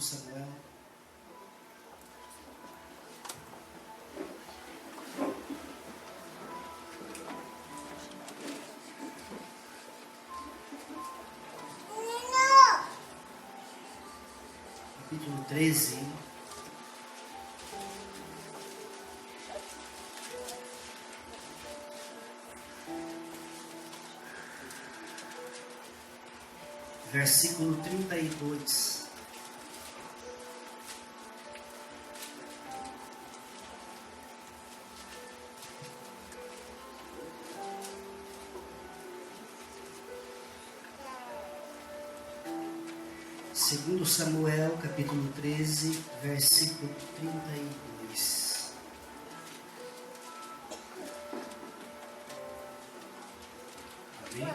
Samuel. Capítulo 13. Versículo 32. Segundo Samuel, capítulo 13, versículo 32. Amém?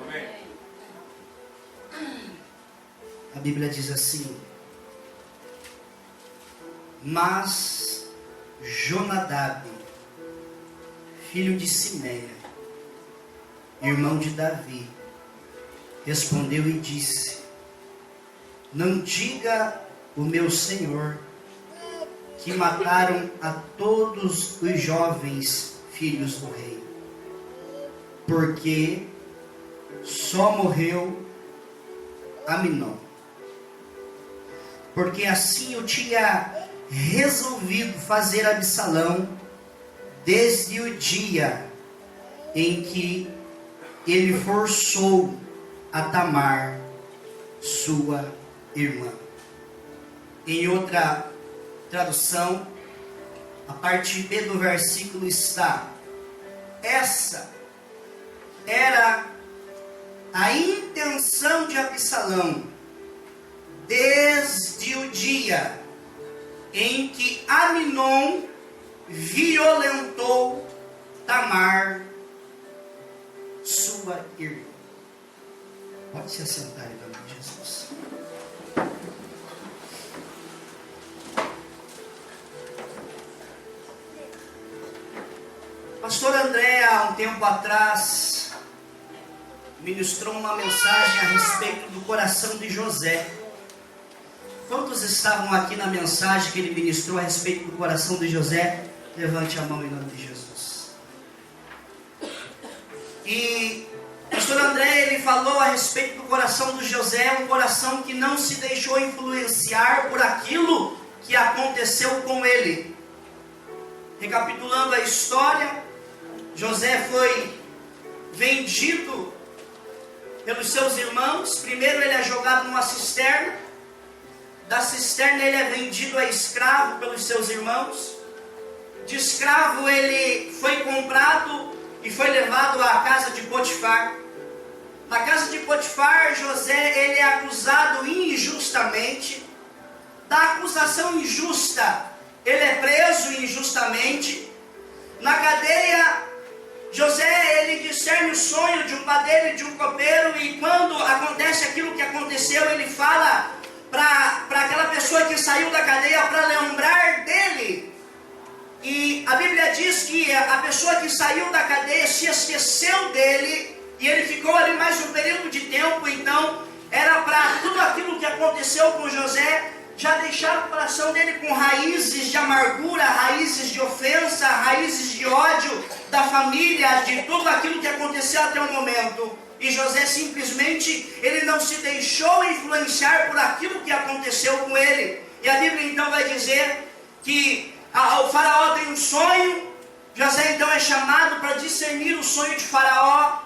Amém. A Bíblia diz assim: mas Jonadab, filho de Simeia, irmão de Davi, respondeu e disse: não diga o meu senhor que mataram a todos os jovens filhos do rei, porque só morreu Aminon. Porque assim eu tinha resolvido fazer Absalão desde o dia em que ele forçou a Tamar, sua irmã. Em outra tradução, a parte B do versículo está: essa era a intenção de Absalão desde o dia em que Aminon violentou Tamar, sua irmã. Pode se assentar em nome de Jesus. Pastor André, há um tempo atrás, ministrou uma mensagem a respeito do coração de José. Quantos estavam aqui na mensagem que ele ministrou a respeito do coração de José? Levante a mão em nome de Jesus. E pastor André, ele falou a respeito do coração de José, um coração que não se deixou influenciar por aquilo que aconteceu com ele. Recapitulando a história, José foi vendido pelos seus irmãos. Primeiro ele é jogado numa cisterna. Da cisterna ele é vendido a escravo pelos seus irmãos. De escravo ele foi comprado e foi levado à casa de Potifar. Na casa de Potifar, José ele é acusado injustamente. Da acusação injusta, ele é preso injustamente. Na cadeia, José ele discerne o sonho de um padeiro e de um copeiro, e quando acontece aquilo que aconteceu, ele fala para aquela pessoa que saiu da cadeia para lembrar dele. E a Bíblia diz que a pessoa que saiu da cadeia se esqueceu dele, e ele ficou ali mais um período de tempo. Então era para tudo aquilo que aconteceu com José já deixar o coração dele com raízes de amargura, raízes de ofensa, raízes de ódio da família, de tudo aquilo que aconteceu até o momento. E José simplesmente, ele não se deixou influenciar por aquilo que aconteceu com ele. E a Bíblia então vai dizer que o faraó tem um sonho. José então é chamado para discernir o sonho de faraó.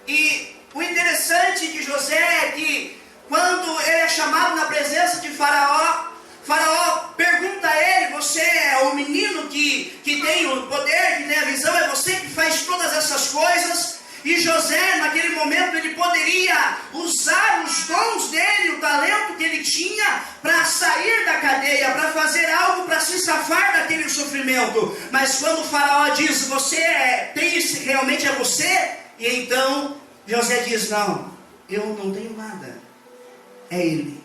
E o interessante de José é que quando ele é chamado na presença de Faraó, Faraó pergunta a ele: você é o menino que tem o poder, que tem a visão, é você que faz todas essas coisas? E José, naquele momento, ele poderia usar os dons dele, o talento que ele tinha, para sair da cadeia, para fazer algo para se safar daquele sofrimento. Mas quando o Faraó diz: você realmente é você? E então José diz: não, eu não tenho nada, é ele.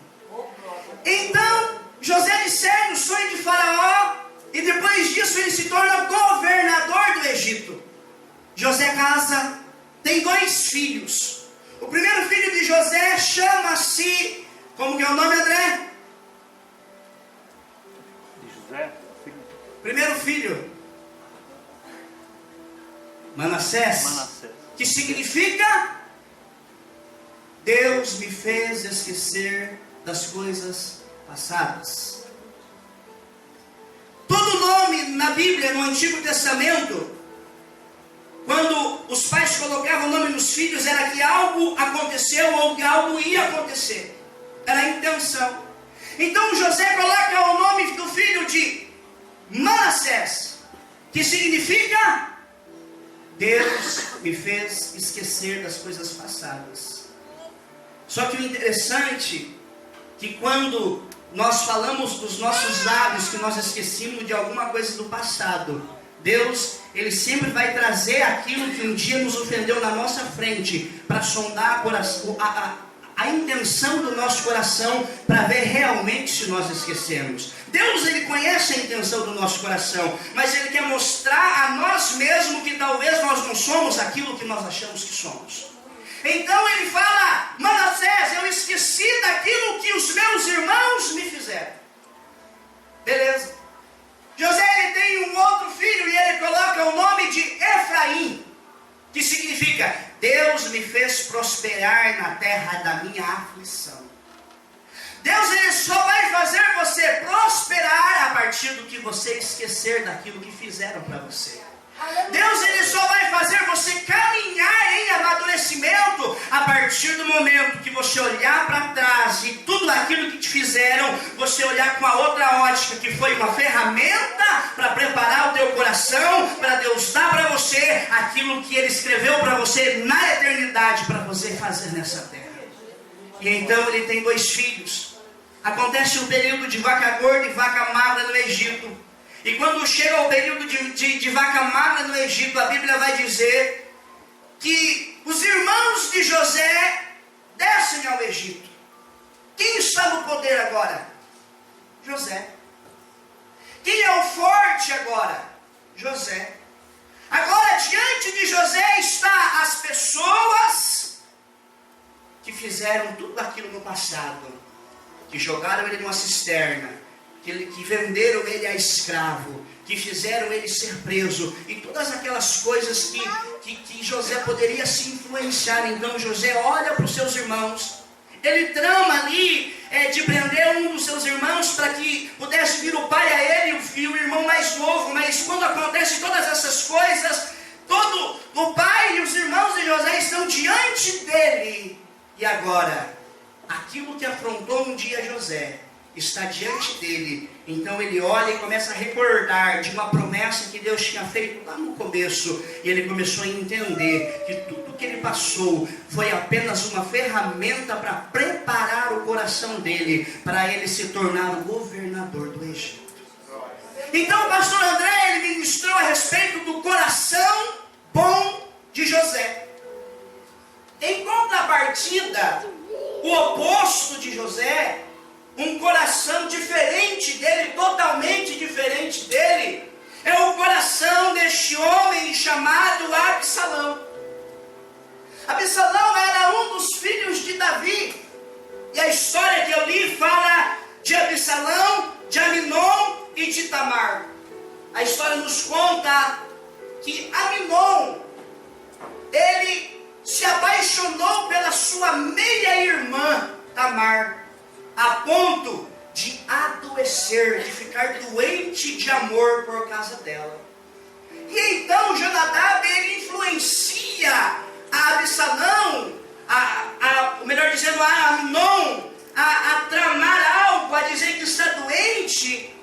Então José discerne o sonho de Faraó, e depois disso ele se torna governador do Egito. José casa, tem 2 filhos. O primeiro filho de José chama-se, como que é o nome, André? Primeiro filho, Manassés, que significa: Deus me fez esquecer das coisas passadas. Todo nome na Bíblia, no Antigo Testamento, quando os pais colocavam o nome nos filhos, era que algo aconteceu ou que algo ia acontecer. Era a intenção. Então José coloca o nome do filho de Manassés, que significa: Deus me fez esquecer das coisas passadas. Só que o interessante é que quando nós falamos dos nossos lábios que nós esquecemos de alguma coisa do passado, Deus, Ele sempre vai trazer aquilo que um dia nos ofendeu na nossa frente, para sondar a intenção do nosso coração, para ver realmente se nós esquecemos. Deus, Ele conhece a intenção do nosso coração, mas Ele quer mostrar a nós mesmos que talvez nós não somos aquilo que nós achamos que somos. Então Ele fala: Manassés, eu esqueci daquilo que os meus irmãos me fizeram. Beleza. José, ele tem um outro filho e ele coloca o nome de Efraim, que significa: Deus me fez prosperar na terra da minha aflição. Deus, Ele só vai fazer você prosperar a partir do que você esquecer daquilo que fizeram para você. Deus, Ele só vai fazer você caminhar em amadurecimento a partir do momento que você olhar para trás e tudo aquilo que te fizeram, você olhar com a outra ótica, que foi uma ferramenta para preparar o teu coração, para Deus dar para você aquilo que Ele escreveu para você na eternidade, para você fazer nessa terra. E então ele tem 2 filhos. Acontece um período de vaca gorda e vaca magra no Egito. E quando chega o período de vaca magra no Egito, a Bíblia vai dizer que os irmãos de José descem ao Egito. Quem está no poder agora? José. Quem é o forte agora? José. Agora, diante de José está as pessoas que fizeram tudo aquilo no passado, que jogaram ele numa cisterna, que venderam ele a escravo, que fizeram ele ser preso, e todas aquelas coisas que José poderia se influenciar. Então José olha para os seus irmãos, ele trama ali de prender um dos seus irmãos para que pudesse vir o pai a ele e o irmão mais novo. Mas quando acontecem todas essas coisas, todo o pai e os irmãos de José estão diante dele. E agora, aquilo que afrontou um dia José está diante dele. Então ele olha e começa a recordar de uma promessa que Deus tinha feito lá no começo. E ele começou a entender que tudo que ele passou foi apenas uma ferramenta para preparar o coração dele, para ele se tornar o governador do Egito. Então o pastor André, ele ministrou a respeito do coração bom de José. Em contrapartida, o oposto de José, um coração diferente dele, totalmente diferente dele, é o coração deste homem chamado Absalão. Absalão era um dos filhos de Davi, e a história que eu li fala de Absalão, de Aminon e de Tamar. A história nos conta que Aminon, ele se apaixonou pela sua meia-irmã Tamar, a ponto de adoecer, de ficar doente de amor por causa dela. E então Jonadab, ele influencia a Absalão, melhor dizendo, a Aminon, a tramar algo, a dizer que está doente,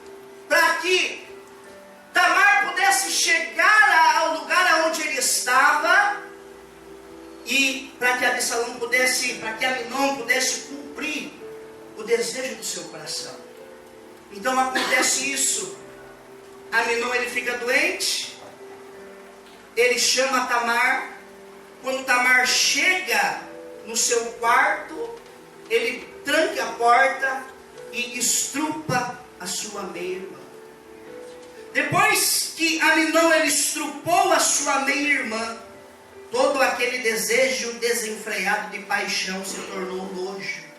para que Tamar pudesse chegar ao lugar onde ele estava, e para que Absalão pudesse, para que Aminon pudesse cumprir o desejo do seu coração. Então acontece isso. Aminon, ele fica doente, ele chama Tamar. Quando Tamar chega no seu quarto, ele tranca a porta e estrupa a sua meia-irmã. Depois que Aminon, ele estrupou a sua meia-irmã, todo aquele desejo desenfreado de paixão se tornou nojo.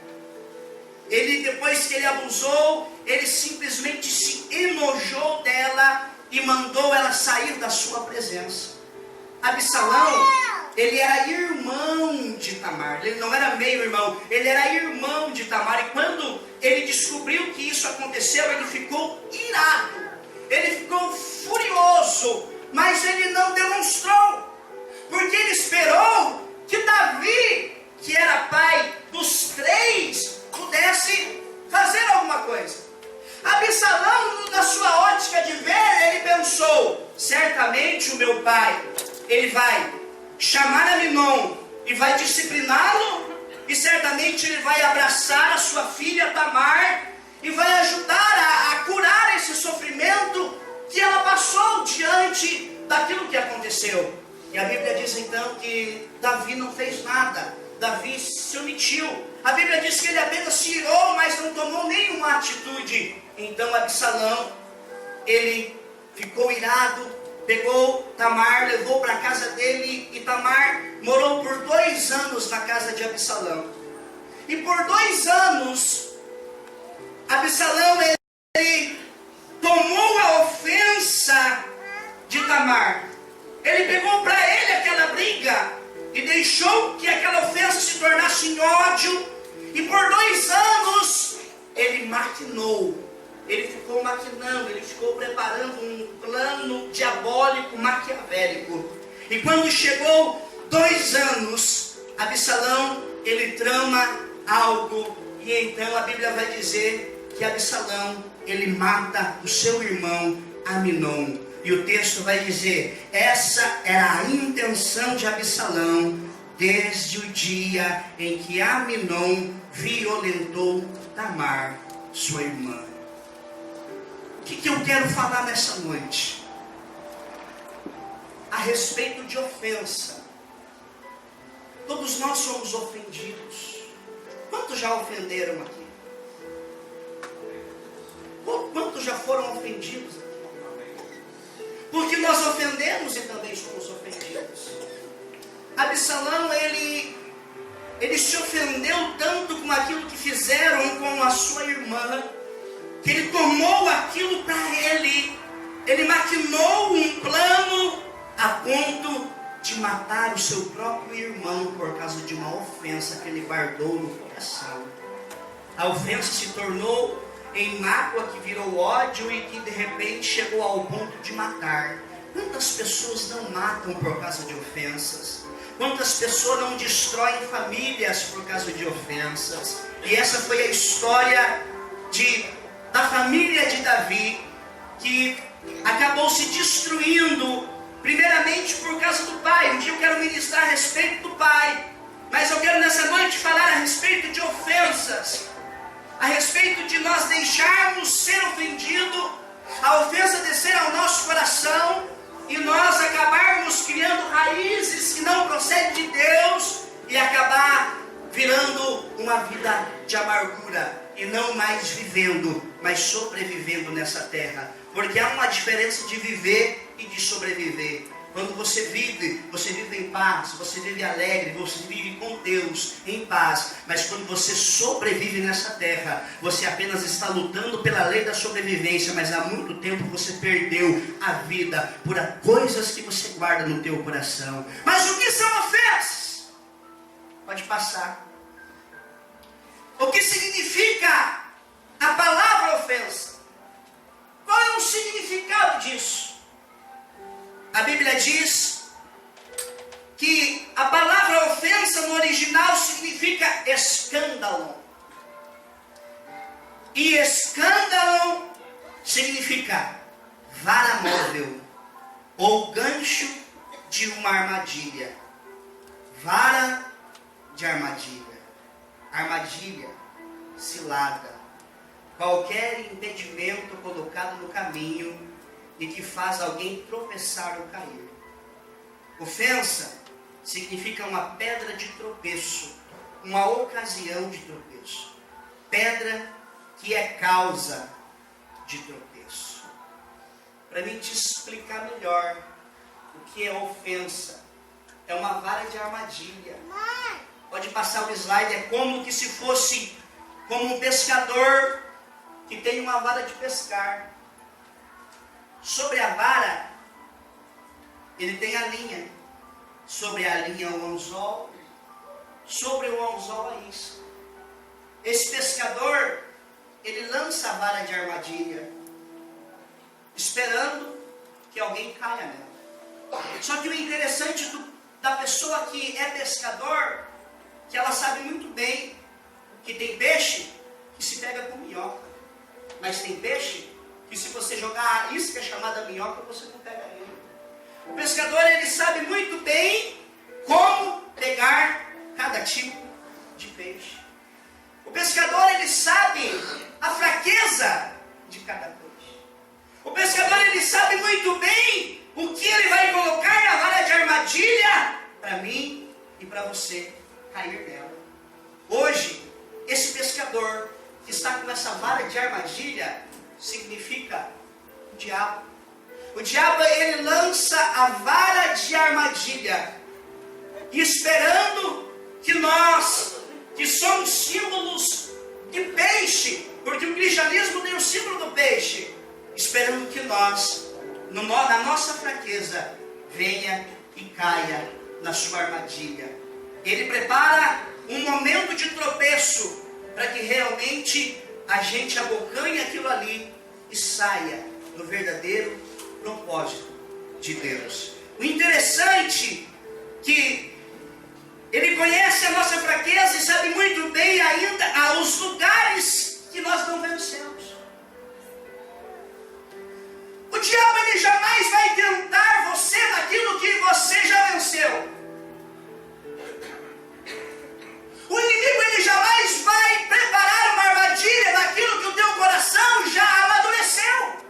Ele, depois que ele abusou, ele simplesmente se enojou dela e mandou ela sair da sua presença. Absalão, ele era irmão de Tamar, ele não era meio irmão, ele era irmão de Tamar. E quando ele descobriu que isso aconteceu, ele ficou irado, ele ficou furioso, mas ele não demonstrou, porque ele esperou que Davi, que era pai dos 3, pudesse fazer alguma coisa. Absalão, na sua ótica de ver, ele pensou: certamente o meu pai, ele vai chamar Aminon e vai discipliná-lo, e certamente ele vai abraçar a sua filha Tamar e vai ajudar a curar esse sofrimento que ela passou diante daquilo que aconteceu. E a Bíblia diz então que Davi não fez nada, Davi se omitiu. A Bíblia diz que ele apenas se irou, mas não tomou nenhuma atitude. Então Absalão, ele ficou irado, pegou Tamar, levou para a casa dele, e Tamar morou por 2 anos na casa de Absalão. E por 2 anos, Absalão, ele tomou a ofensa de Tamar. Ele pegou para ele aquela briga e deixou que aquela ofensa se tornasse em ódio. E por 2 anos, ele maquinou. Ele ficou maquinando, ele ficou preparando um plano diabólico, maquiavélico. E quando chegou 2 anos, Absalão, ele trama algo. E então a Bíblia vai dizer que Absalão, ele mata o seu irmão Aminon. E o texto vai dizer: essa era a intenção de Absalão desde o dia em que Aminon violentou Tamar, sua irmã. O que eu quero falar nessa noite? A respeito de ofensa. Todos nós somos ofendidos. Quantos já ofenderam aqui? Quantos já foram ofendidos aqui? Porque nós ofendemos e também somos ofendidos. Absalão, ele se ofendeu tanto com aquilo que fizeram com a sua irmã, que ele tomou aquilo para ele. Ele maquinou um plano a ponto de matar o seu próprio irmão por causa de uma ofensa que ele guardou no coração. A ofensa se tornou em mágoa, que virou ódio e que de repente chegou ao ponto de matar. Quantas pessoas não matam por causa de ofensas? Quantas pessoas não destroem famílias por causa de ofensas? E essa foi a história da família de Davi, que acabou se destruindo, primeiramente por causa do pai. Um dia eu quero ministrar a respeito do pai, mas eu quero nessa noite falar a respeito de ofensas, a respeito de nós deixarmos ser ofendido, a ofensa descer ao nosso coração e nós acabarmos criando raízes que não procedem de Deus e acabar virando uma vida de amargura e não mais vivendo, mas sobrevivendo nessa terra. Porque há uma diferença de viver e de sobreviver. Quando você vive em paz, você vive alegre, você vive com Deus em paz. Mas quando você sobrevive nessa terra, você apenas está lutando pela lei da sobrevivência, mas há muito tempo você perdeu a vida por coisas que você guarda no teu coração. Mas o que são ofensas? Pode passar. O que significa a palavra ofensa? Qual é o significado disso? A Bíblia diz que a palavra ofensa no original significa escândalo. E escândalo significa vara móvel ou gancho de uma armadilha. Vara de armadilha. Armadilha, cilada. Qualquer impedimento colocado no caminho e que faz alguém tropeçar ou cair. Ofensa significa uma pedra de tropeço, uma ocasião de tropeço. Pedra que é causa de tropeço. Para mim te explicar melhor o que é ofensa, é uma vara de armadilha. Pode passar o slide, é como que se fosse como um pescador que tem uma vara de pescar. Sobre a vara, ele tem a linha. Sobre a linha, o anzol. Sobre o anzol, a isca. Esse pescador, ele lança a vara de armadilha, esperando que alguém caia nela. Só que o interessante da pessoa que é pescador, que ela sabe muito bem que tem peixe que se pega com minhoca. Mas tem peixe que se você jogar a isca chamada minhoca, você não pega ele. O pescador, ele sabe muito bem como pegar cada tipo de peixe. O pescador, ele sabe a fraqueza de cada peixe. O pescador, ele sabe muito bem o que ele vai colocar na vara de armadilha para mim e para você cair nela. Hoje, esse pescador que está com essa vara de armadilha significa o diabo. O diabo, ele lança a vara de armadilha, esperando que nós, que somos símbolos de peixe, porque o cristianismo tem o símbolo do peixe, esperando que nós, na nossa fraqueza, venha e caia na sua armadilha. Ele prepara um momento de tropeço, para que realmente a gente abocanhe aquilo ali e saia no verdadeiro propósito de Deus. O interessante que ele conhece a nossa fraqueza e sabe muito bem ainda os lugares que nós não vencemos. O diabo, ele jamais vai tentar você naquilo que você já venceu. O inimigo, ele jamais vai preparar uma armadilha naquilo que o teu coração já amadureceu.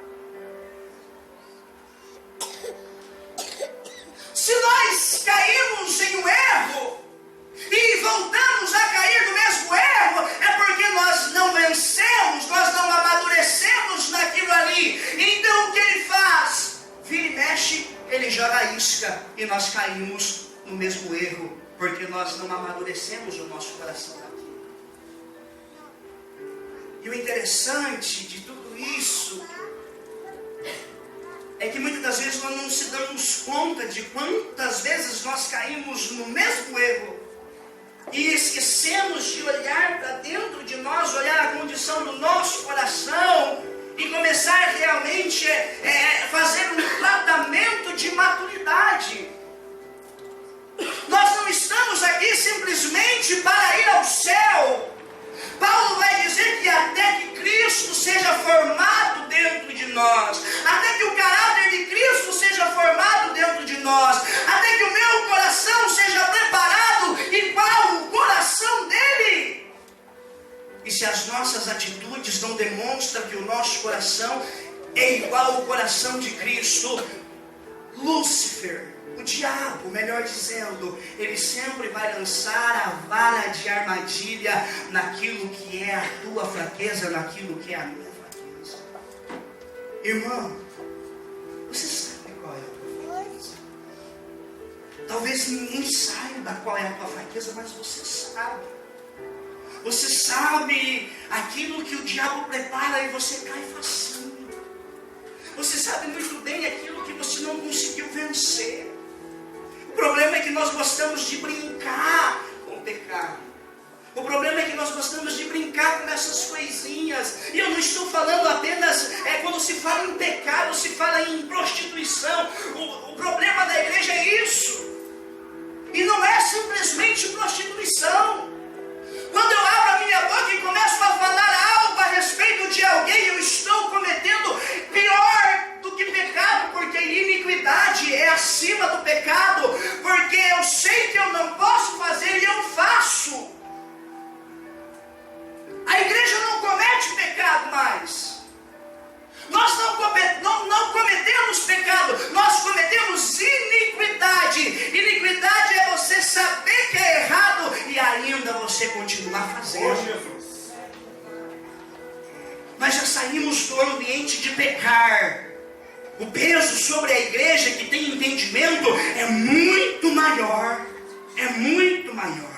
Se nós caímos em um erro e voltamos a cair no mesmo erro, é porque nós não vencemos, nós não amadurecemos naquilo ali. Então o que ele faz? Vira e mexe, ele joga a isca e nós caímos no mesmo erro, porque nós não amadurecemos o nosso coração naquilo. E o interessante de tudo isso é que muitas das vezes nós não se damos conta de quantas vezes nós caímos no mesmo erro e esquecemos de olhar para dentro de nós, olhar a condição do nosso coração e começar realmente fazer um tratamento de maturidade. Nós não estamos aqui simplesmente para ir ao céu. Paulo vai dizer que até que Cristo seja formado dentro de nós, até que o caráter de Cristo seja formado dentro de nós, até que o meu coração seja preparado igual o coração dele. E se as nossas atitudes não demonstram que o nosso coração é igual ao coração de Cristo, Lúcifer, o diabo, melhor dizendo, ele sempre vai lançar a vara de armadilha naquilo que é a tua fraqueza, naquilo que é a minha fraqueza. Irmão, você sabe qual é a tua fraqueza? Talvez ninguém saiba qual é a tua fraqueza, mas você sabe. Você sabe aquilo que o diabo prepara e você cai facinho. Você sabe muito bem aquilo que você não conseguiu vencer. O problema é que nós gostamos de brincar com o pecado. O problema é que nós gostamos de brincar com essas coisinhas. E eu não estou falando apenas quando se fala em pecado, se fala em prostituição. O problema da igreja é isso. E não é simplesmente prostituição. Quando eu abro a minha boca e começo a falar algo a respeito de alguém, eu estou cometendo pior do que pecado, porque iniquidade é acima do pecado, porque eu sei que eu não posso fazer e eu faço. A igreja não comete pecado mais. Nós não cometemos pecado, nós cometemos iniquidade. Iniquidade é você saber que é errado e ainda você continuar fazendo. Nós já saímos do ambiente de pecar. O peso sobre a igreja que tem entendimento é muito maior. É muito maior.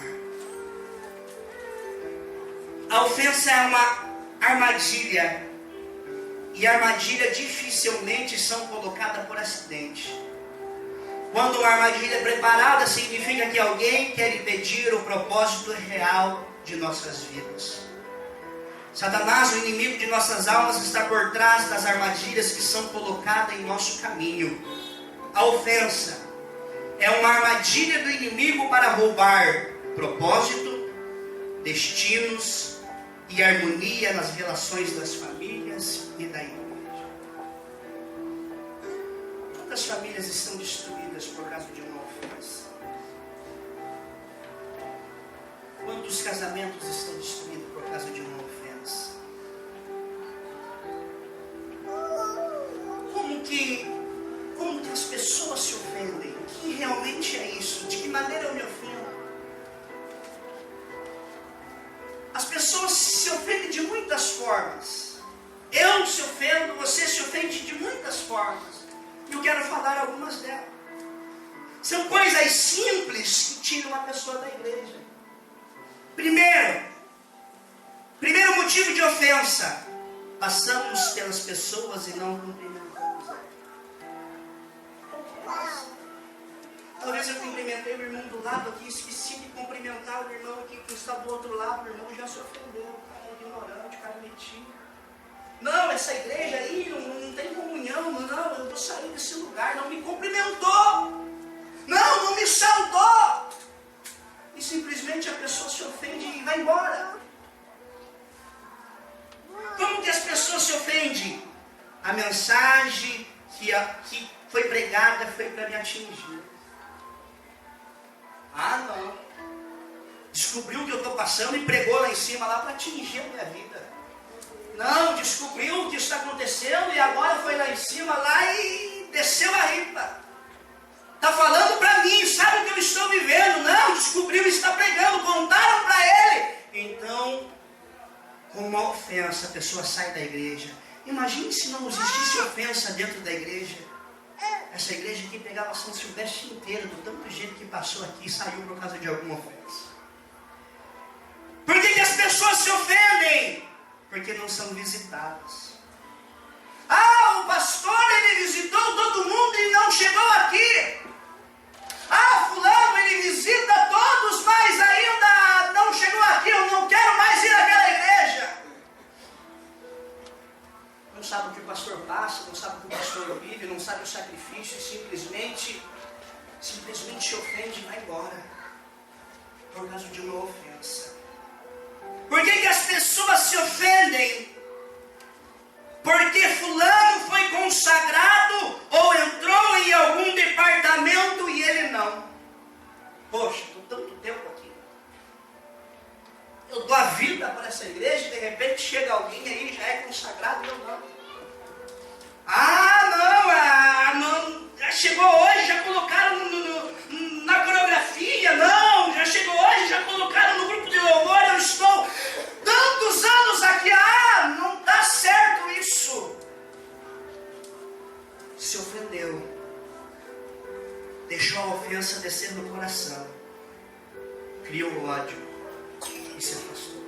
A ofensa é uma armadilha E armadilha dificilmente são colocadas por acidente. Quando uma armadilha é preparada, significa que alguém quer impedir o propósito real de nossas vidas. Satanás, o inimigo de nossas almas, está por trás das armadilhas que são colocadas em nosso caminho. A ofensa é uma armadilha do inimigo para roubar propósito, destinos e harmonia nas relações das famílias e da igreja. Quantas famílias estão destruídas por causa de uma ofensa? Quantos casamentos estão destruídos por causa de uma ofensa? Como que as pessoas se ofendem? O que realmente é isso? De que maneira eu me ofendo? As pessoas se ofendem de muitas formas. Eu se ofendo, você se ofende de muitas formas. E eu quero falar algumas delas. São coisas simples que tiram a pessoa da igreja. Primeiro motivo de ofensa: passamos pelas pessoas e não cumprimentamos elas. Talvez eu cumprimentei o irmão do lado aqui, esqueci de cumprimentar o irmão aqui que está do outro lado. O irmão já se ofendeu, o cara é ignorante, o cara é metido. Não, essa igreja aí não tem comunhão, não, eu vou sair desse lugar. Não me cumprimentou, não me saudou. E simplesmente a pessoa se ofende e vai embora. Como que as pessoas se ofendem? A mensagem que foi pregada foi para me atingir. Ah, não. Descobriu o que eu estou passando e pregou lá em cima lá para atingir a minha vida. Não, descobriu o que está acontecendo e agora foi lá em cima lá e desceu a ripa. Está falando para mim, sabe o que eu estou vivendo? Não, descobriu e está pregando, contaram para ele. Então, com uma ofensa, a pessoa sai da igreja. Imagine se não existisse ofensa dentro da igreja. Essa igreja aqui pegava São Silvestre inteira, do tanto jeito que passou aqui e saiu por causa de alguma ofensa. Por que as pessoas se ofendem? Porque não são visitadas. Ah, o pastor ele visitou todo mundo e não chegou aqui. Ah, fulano ele visita todos, mas ainda não chegou aqui. Eu não quero mais ir naquela igreja. Não sabe o que o pastor passa, não sabe o que o pastor vive, não sabe o sacrifício, simplesmente se ofende e vai embora. Por causa de uma ofensa. Por que as pessoas se ofendem? Porque fulano foi consagrado ou entrou em algum departamento e ele não. Poxa, estou tanto tempo aqui. Eu dou a vida para essa igreja e de repente chega alguém aí, já é consagrado e eu não. Não, já chegou hoje, já colocaram na coreografia, não, já chegou hoje, já colocaram no grupo de louvor, eu estou tantos anos aqui, não está certo isso. Se ofendeu, deixou a ofensa descer no coração, criou ódio e se afastou.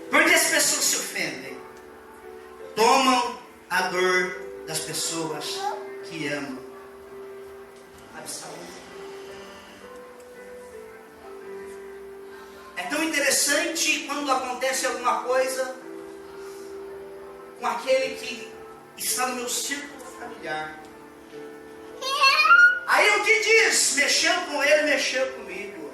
Porque as pessoas se ofendem, tomam a dor das pessoas que amam. Absalão. É tão interessante quando acontece alguma coisa com aquele que está no meu círculo familiar. Aí o que diz? Mexeu com ele, mexeu comigo.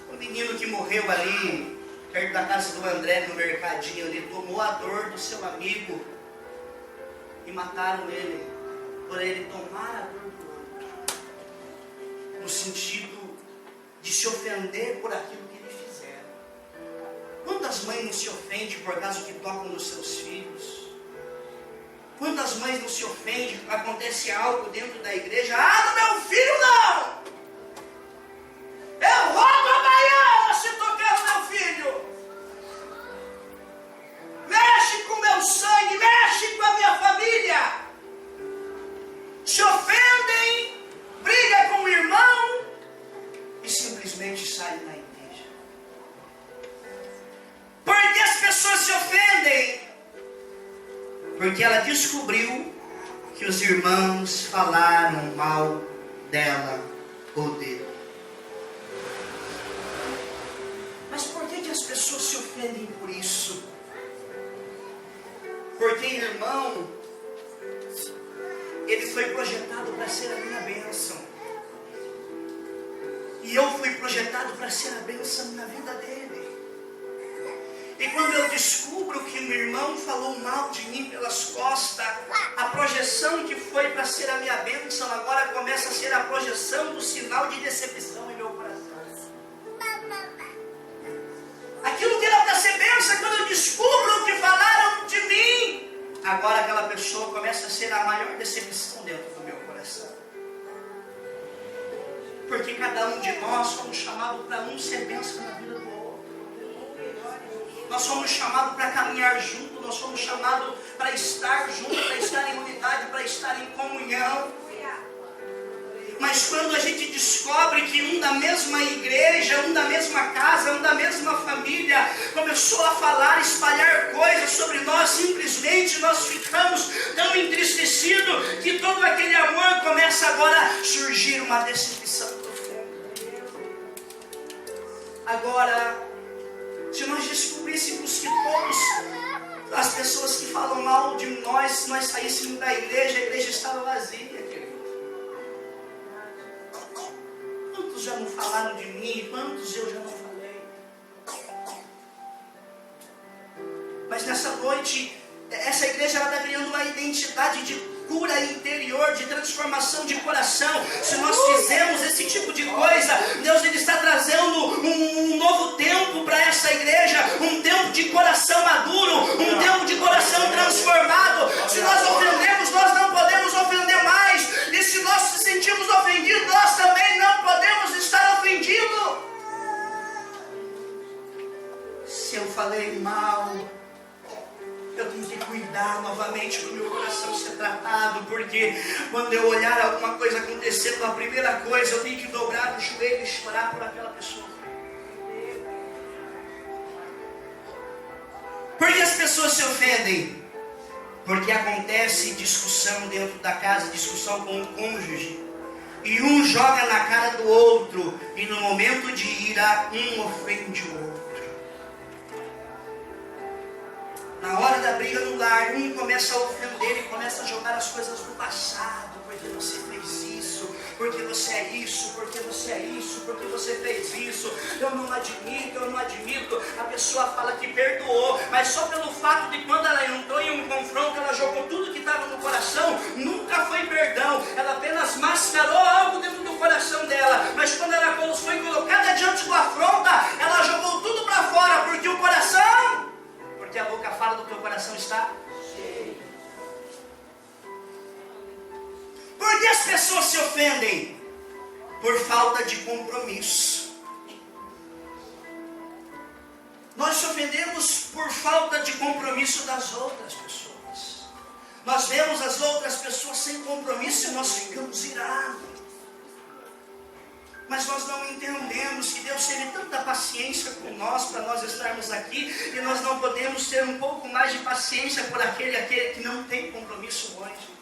O menino que morreu ali, perto da casa do André, no mercadinho ali, tomou a dor do seu amigo e mataram ele, por ele tomar a dor do outro. No sentido de se ofender por aquilo que ele fizeram. Quantas mães não se ofendem por causa que tocam nos seus filhos? Quantas mães não se ofendem quando acontece algo dentro da igreja? No meu filho não! Eu roubo amanhã se tocar no meu filho! Mexe com o meu sangue, mexe com a minha família! Se ofendem, briga com o irmão e simplesmente saem da igreja. Porque ela descobriu que os irmãos falaram mal dela ou dele. Mas por que as pessoas se ofendem por isso? Porque, irmão, ele foi projetado para ser a minha bênção. E eu fui projetado para ser a bênção na vida dele. E quando eu descubro que meu irmão falou mal de mim pelas costas, a projeção que foi para ser a minha bênção, agora começa a ser a projeção do sinal de decepção em meu coração. Aquilo que era para ser bênção, quando eu descubro o que falaram de mim, agora aquela pessoa começa a ser a maior decepção dentro do meu coração. Porque cada um de nós somos chamados para um ser bênção na vida do outro. Nós somos chamados para caminhar junto, nós somos chamados para estar junto, para estar em unidade, para estar em comunhão. Mas quando a gente descobre que um da mesma igreja, um da mesma casa, um da mesma família, começou a falar, espalhar coisas sobre nós, simplesmente nós ficamos tão entristecidos que todo aquele amor começa agora a surgir uma decepção profunda. Agora, se nós descobríssemos que todas as pessoas que falam mal de nós, se nós saíssemos da igreja, a igreja estava vazia, querido. Quantos já não falaram de mim? Quantos eu já não falei? Mas nessa noite, essa igreja está criando uma identidade de cura interior, de transformação de coração. Se nós fizermos esse tipo de coisa, Deus ele está trazendo um novo tempo para essa igreja, um tempo de coração maduro, um tempo de coração transformado. Se nós ofendemos, nós não podemos ofender mais. E se nós nos sentimos ofendidos, nós também não podemos estar ofendidos. Se eu falei mal, eu tenho que cuidar novamente do meu coração ser tratado, porque quando eu olhar alguma coisa acontecendo, a primeira coisa, eu tenho que dobrar o joelho e chorar por aquela pessoa. Por que as pessoas se ofendem? Porque acontece discussão dentro da casa, discussão com o cônjuge, e um joga na cara do outro, e no momento de ira, um ofende o outro. Na hora da briga no lar, um começa a ofender e começa a jogar as coisas do passado. Porque você fez isso, porque você é isso, porque você é isso, porque você fez isso. Eu não admito. A pessoa fala que perdoou, mas só pelo fato de quando ela entrou em um confronto, ela jogou tudo que estava no coração, nunca foi perdão. Ela apenas mascarou algo dentro do coração dela. Mas quando ela foi colocada diante da afronta, ela jogou tudo para fora, porque o coração... Porque a boca fala do que o coração está cheio. Por que as pessoas se ofendem? Por falta de compromisso. Nós se ofendemos por falta de compromisso das outras pessoas. Nós vemos as outras pessoas sem compromisso e nós ficamos irados. Mas nós não entendemos que Deus teve tanta paciência com nós para nós estarmos aqui, e nós não podemos ter um pouco mais de paciência por aquele que não tem compromisso hoje.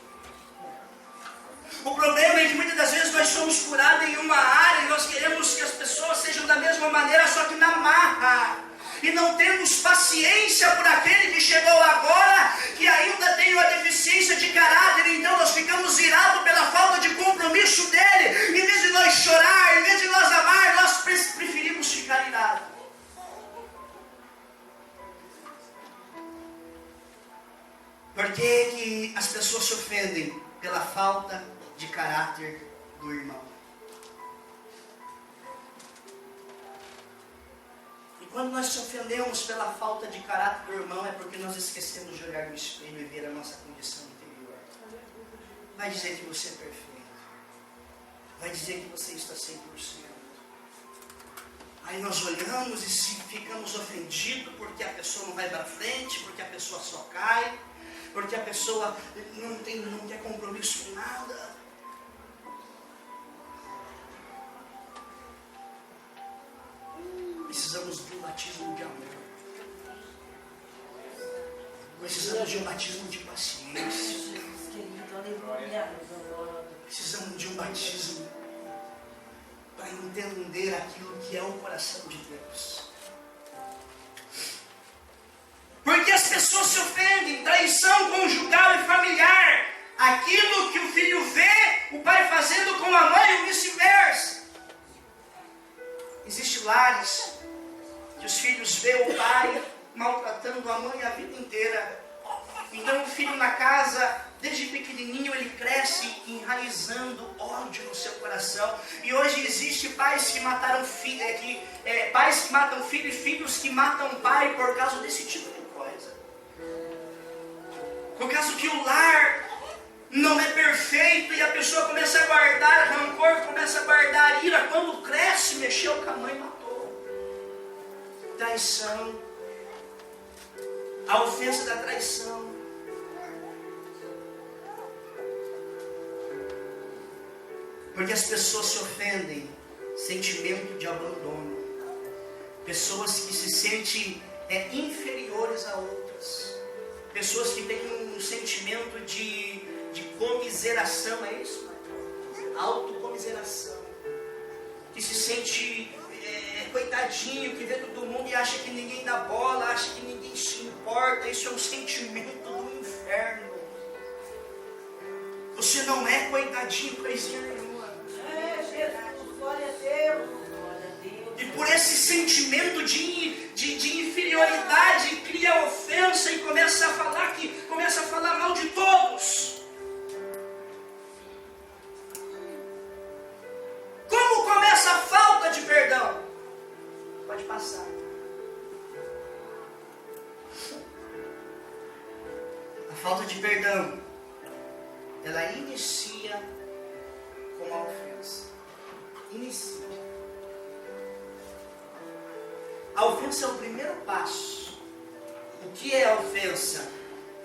O problema é que muitas das vezes nós somos curados em uma área e nós queremos que as pessoas sejam da mesma maneira, só que na marra. E não temos paciência por aquele que chegou agora, que ainda tem uma deficiência de caráter. Então nós ficamos irados pela falta de compromisso dele. Em vez de nós chorar, em vez de nós amar, nós preferimos ficar irados. Por que as pessoas se ofendem? Pela falta de caráter do irmão. Quando nós se ofendemos pela falta de caráter do irmão, é porque nós esquecemos de olhar no espelho e ver a nossa condição interior. Vai dizer que você é perfeito. Vai dizer que você está 100%. Aí nós olhamos e ficamos ofendidos porque a pessoa não vai para frente, porque a pessoa só cai, porque a pessoa não quer compromisso com nada. Precisamos do batismo de amor. Precisamos de um batismo de paciência. Precisamos de um batismo para entender aquilo que é o coração de Deus. Porque as pessoas se ofendem, traição conjugal e familiar. Aquilo que o filho vê o pai fazendo com a mãe ou vice-versa. Existem lares que os filhos veem o pai maltratando a mãe a vida inteira. Então o filho na casa, desde pequenininho, ele cresce enraizando ódio no seu coração. E hoje existem pais que mataram pais que matam filho e filhos que matam pai por causa desse tipo de coisa. Por causa que o lar não é perfeito e a pessoa começa a guardar rancor, começa a guardar ira. Quando cresce, mexeu com a mãe, matou. Traição. A ofensa da traição. Porque as pessoas se ofendem. Sentimento de abandono. Pessoas que se sentem inferiores a outras. Pessoas que têm um sentimento de comiseração, é isso? Autocomiseração. Que se sente coitadinho, que vê todo mundo e acha que ninguém dá bola, acha que ninguém se importa. Isso é um sentimento do inferno. Você não é coitadinho, coisinha nenhuma. Glória a Deus. E por esse sentimento de inferioridade cria ofensa e começa a falar mal de todos. Como começa a falta de perdão? Pode passar. A falta de perdão, ela inicia com a ofensa. Inicia. A ofensa é o primeiro passo. O que é a ofensa?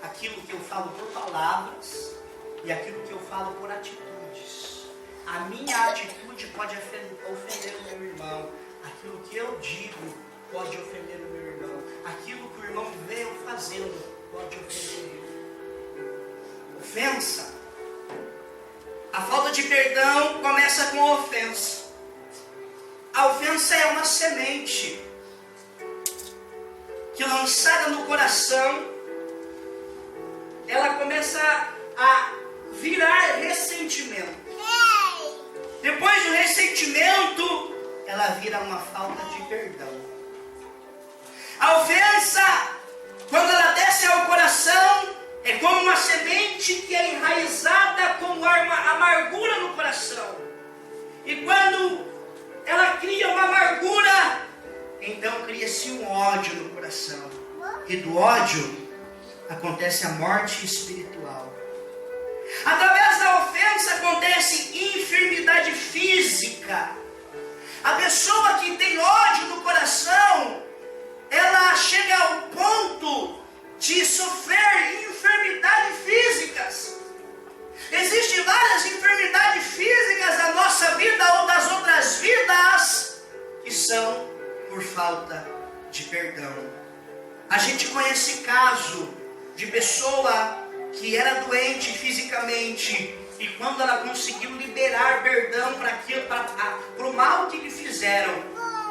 Aquilo que eu falo por palavras e aquilo que eu falo por atitudes. A minha atitude pode ofender o meu irmão. Aquilo que eu digo pode ofender o meu irmão. Aquilo que o irmão vê eu fazendo pode ofender ele. Ofensa. A falta de perdão começa com a ofensa. A ofensa é uma semente que, lançada no coração, ela começa a virar ressentimento. Depois do ressentimento, ela vira uma falta de perdão. A ofensa, quando ela desce ao coração, é como uma semente que é enraizada com amargura no coração. E quando ela cria uma amargura, então cria-se um ódio no coração. E do ódio acontece a morte espiritual. Através da ofensa acontece enfermidade física. A pessoa que tem ódio no coração, ela chega ao ponto de sofrer enfermidades físicas. Existem várias enfermidades físicas da nossa vida ou das outras vidas que são por falta de perdão. A gente conhece caso de pessoa que era doente fisicamente e quando ela conseguiu liberar perdão para o mal que lhe fizeram,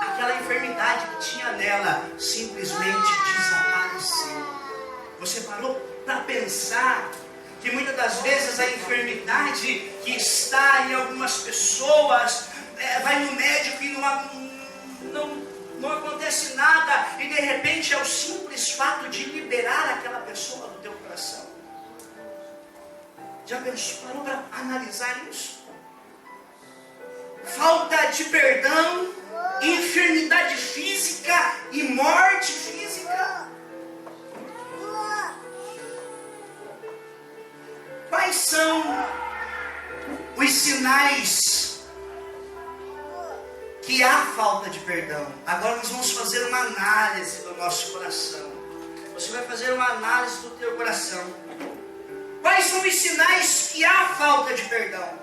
aquela enfermidade que tinha nela simplesmente desapareceu. Você parou para pensar que muitas das vezes a enfermidade que está em algumas pessoas vai no médico e não acontece nada e de repente é o simples fato de liberar aquela pessoa do teu coração. Já parou para analisar isso? Falta de perdão, enfermidade física e morte física. Quais são os sinais que há falta de perdão? Agora nós vamos fazer uma análise do nosso coração. Você vai fazer uma análise do teu coração. Quais são os sinais que há falta de perdão?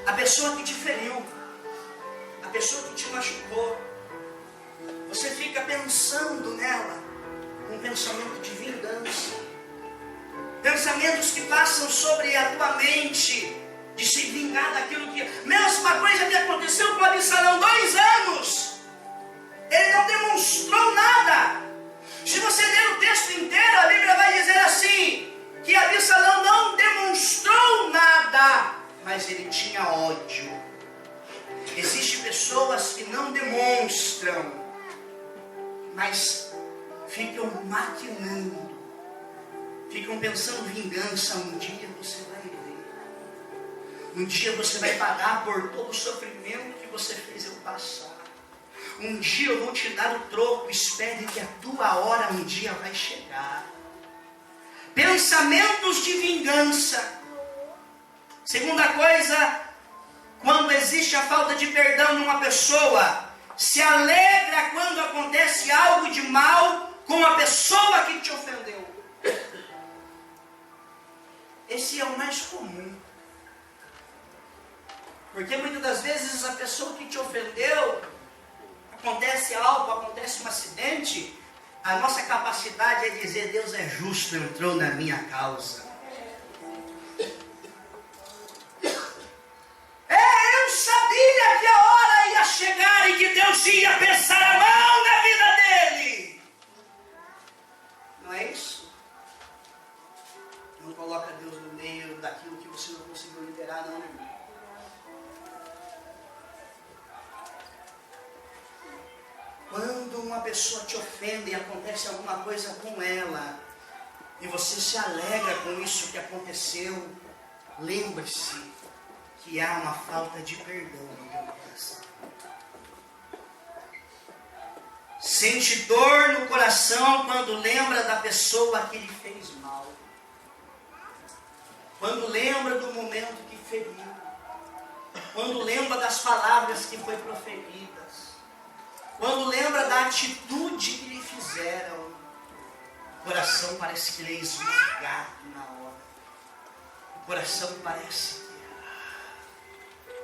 A pessoa que te feriu, a pessoa que te machucou, você fica pensando nela, um pensamento de vingança. Pensamentos que passam sobre a tua mente, de se vingar daquilo que... Mesma coisa que aconteceu com Absalão, 2 anos. Ele não demonstrou nada. Se você ler o texto inteiro, a Bíblia vai dizer assim, que Absalão não demonstrou nada, mas ele tinha ódio. Existem pessoas que não demonstram, mas ficam maquinando, ficam pensando vingança. Um dia você vai ver, um dia você vai pagar por todo o sofrimento que você fez eu passar. Um dia eu vou te dar o troco, espere que a tua hora um dia vai chegar. Pensamentos de vingança. Segunda coisa, quando existe a falta de perdão numa pessoa, se alegra quando acontece algo de mal com a pessoa que te ofendeu. Esse é o mais comum. Porque muitas das vezes a pessoa que te ofendeu, acontece algo, acontece um acidente, a nossa capacidade é dizer, Deus é justo, entrou na minha causa. Eu sabia que a hora ia chegar e que Deus ia pesar a mão na vida dele. Não é isso? Não coloca Deus no meio daquilo que você não conseguiu liberar, não, irmão. Quando uma pessoa te ofende e acontece alguma coisa com ela, e você se alegra com isso que aconteceu, lembre-se que há uma falta de perdão no teu coração. Sente dor no coração quando lembra da pessoa que lhe fez mal. Quando lembra do momento que feriu. Quando lembra das palavras que foi proferidas. Quando lembra da atitude que lhe fizeram. O coração parece que ele é esmagado na hora. O coração parece que...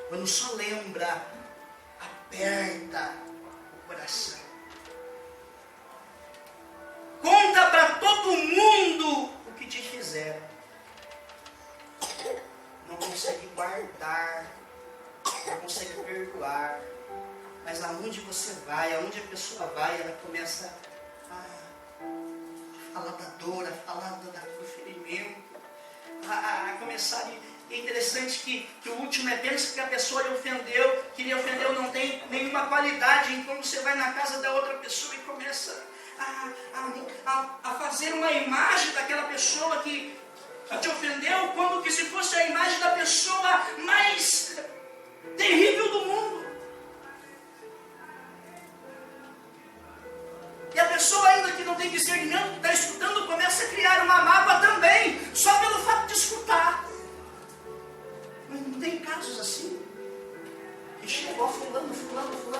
Quando só lembra, aperta o coração. Conta para todo mundo o que te fizeram. Não consegue guardar, não consegue perdoar. Mas aonde você vai, aonde a pessoa vai, ela começa a falar da dor, a falar do ferimento, a começar é interessante que o último é, pensa que a pessoa lhe ofendeu, que lhe ofendeu não tem nenhuma qualidade, então você vai na casa da outra pessoa e começa a fazer uma imagem daquela pessoa que te ofendeu, como que se fosse a imagem da pessoa mais terrível do mundo. E a pessoa ainda que não tem discernimento, que está escutando, começa a criar uma mágoa também, só pelo fato de escutar. Mas não tem casos assim? Que chegou fulano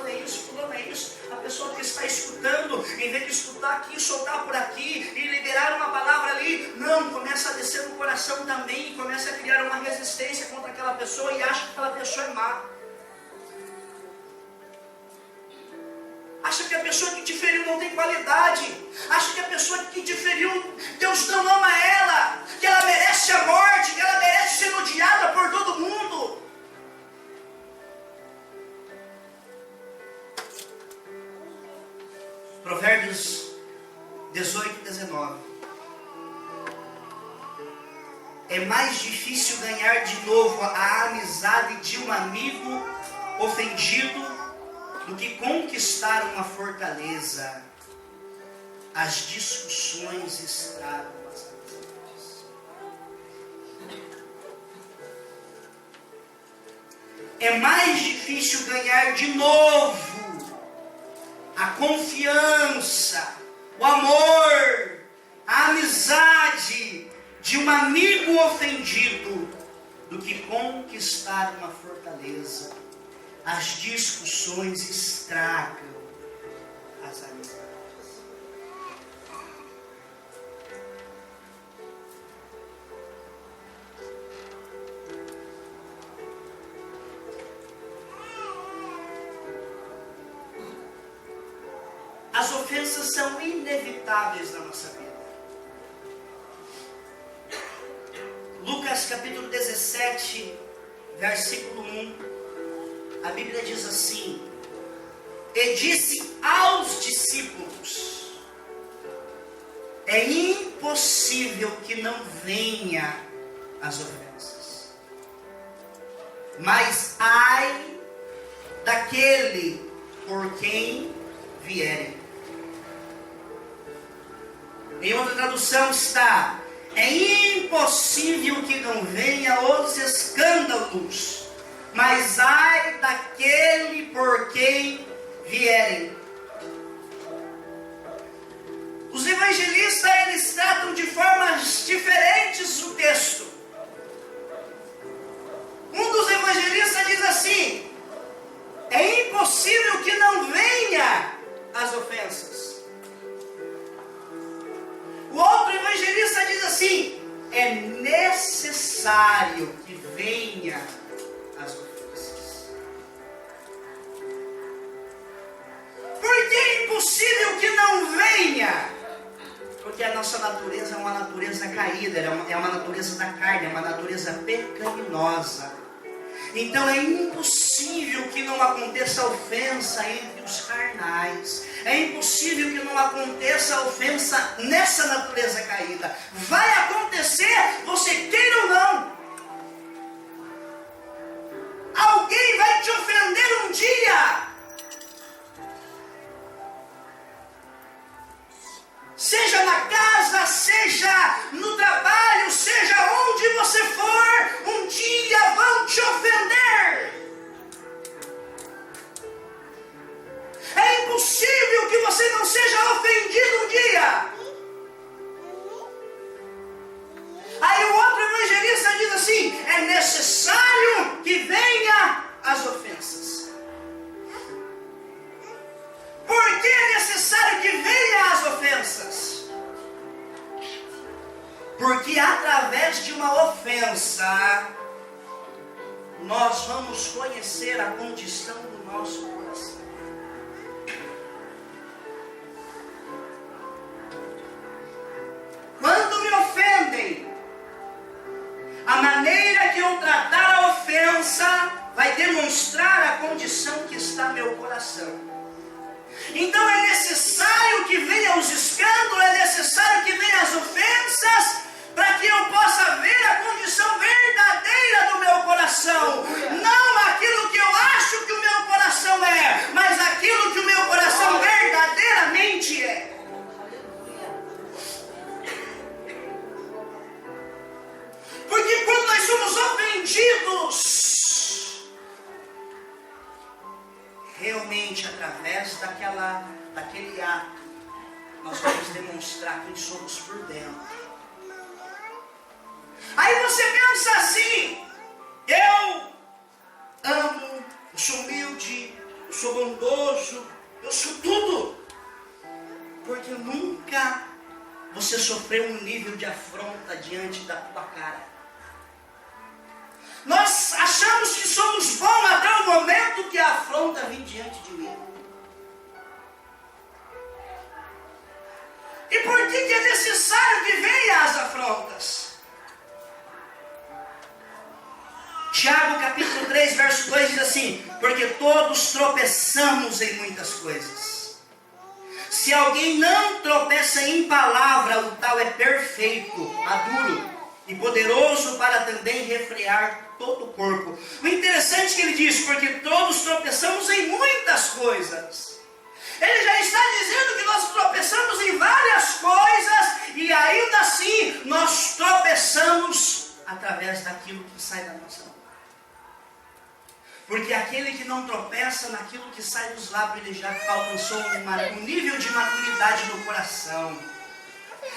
é isso. A pessoa que está escutando, em vez de escutar aqui, soltar por aqui, e liberar uma palavra ali, não, começa a descer no coração também, e começa a criar uma resistência contra aquela pessoa, e acha que aquela pessoa é má. Acha que a pessoa que te feriu não tem qualidade. Acha que a pessoa que te feriu, Deus não ama ela. Que ela merece a morte, que ela merece ser odiada por todo mundo. Provérbios 18, 19. É mais difícil ganhar de novo a amizade de um amigo ofendido do que conquistar uma fortaleza. As discussões estragam as amizades. É mais difícil ganhar de novo a confiança, o amor, a amizade de um amigo ofendido do que conquistar uma fortaleza. As discussões estragam as amizades. As ofensas são inevitáveis na nossa vida. Lucas capítulo 17, versículo 1, a Bíblia diz assim: e disse aos discípulos: é impossível que não venha as ofensas, mas ai daquele por quem vierem. Em outra tradução está: é impossível que não venha os escândalos, mas ai daquele por quem vierem. Os evangelistas, eles tratam de formas diferentes o texto. Um dos evangelistas diz assim: é impossível que não venha as ofensas. O outro evangelista diz assim: é necessário que venha as ofensas. Por que é impossível que não venha? Porque a nossa natureza é uma natureza caída, é uma natureza da carne, é uma natureza pecaminosa. Então é impossível que não aconteça ofensa entre os carnais. É impossível que não aconteça ofensa nessa natureza caída. Vai acontecer, você queira ou não. Alguém vai te ofender um dia. Seja na casa, seja no trabalho, seja onde você for, um dia vão te ofender. É impossível que você não seja ofendido um dia. Aí o outro evangelista diz assim: é necessário que venha as ofensas. Por que é necessário que venha as ofensas? Porque através de uma ofensa, nós vamos conhecer a condição do nosso coração. Quando me ofendem, a maneira que eu tratar a ofensa vai demonstrar a condição que está meu coração. Então é necessário que venham os escândalos, é necessário que venham as ofensas, para que eu possa ver a condição verdadeira do meu coração. Não aquilo que eu acho que o meu coração é, mas aquilo que o meu coração verdadeiramente é. Porque quando nós somos ofendidos, realmente através daquele ato, nós vamos demonstrar quem somos por dentro. Aí você pensa assim: eu amo, eu sou humilde, eu sou bondoso, eu sou tudo. Porque nunca você sofreu um nível de afronta diante da tua cara. Nós achamos que somos bons até o momento que a afronta vem diante de mim. E por que é necessário que venham as afrontas? Tiago capítulo 3, verso 2 diz assim: porque todos tropeçamos em muitas coisas. Se alguém não tropeça em palavra, o tal é perfeito, maduro e poderoso para também refrear todo o corpo. O interessante é que ele diz: porque todos tropeçamos em muitas coisas. Ele já está dizendo que nós tropeçamos em várias coisas, e ainda assim nós tropeçamos através daquilo que sai da nossa boca. Porque aquele que não tropeça naquilo que sai dos lábios, ele já alcançou um nível de maturidade no coração.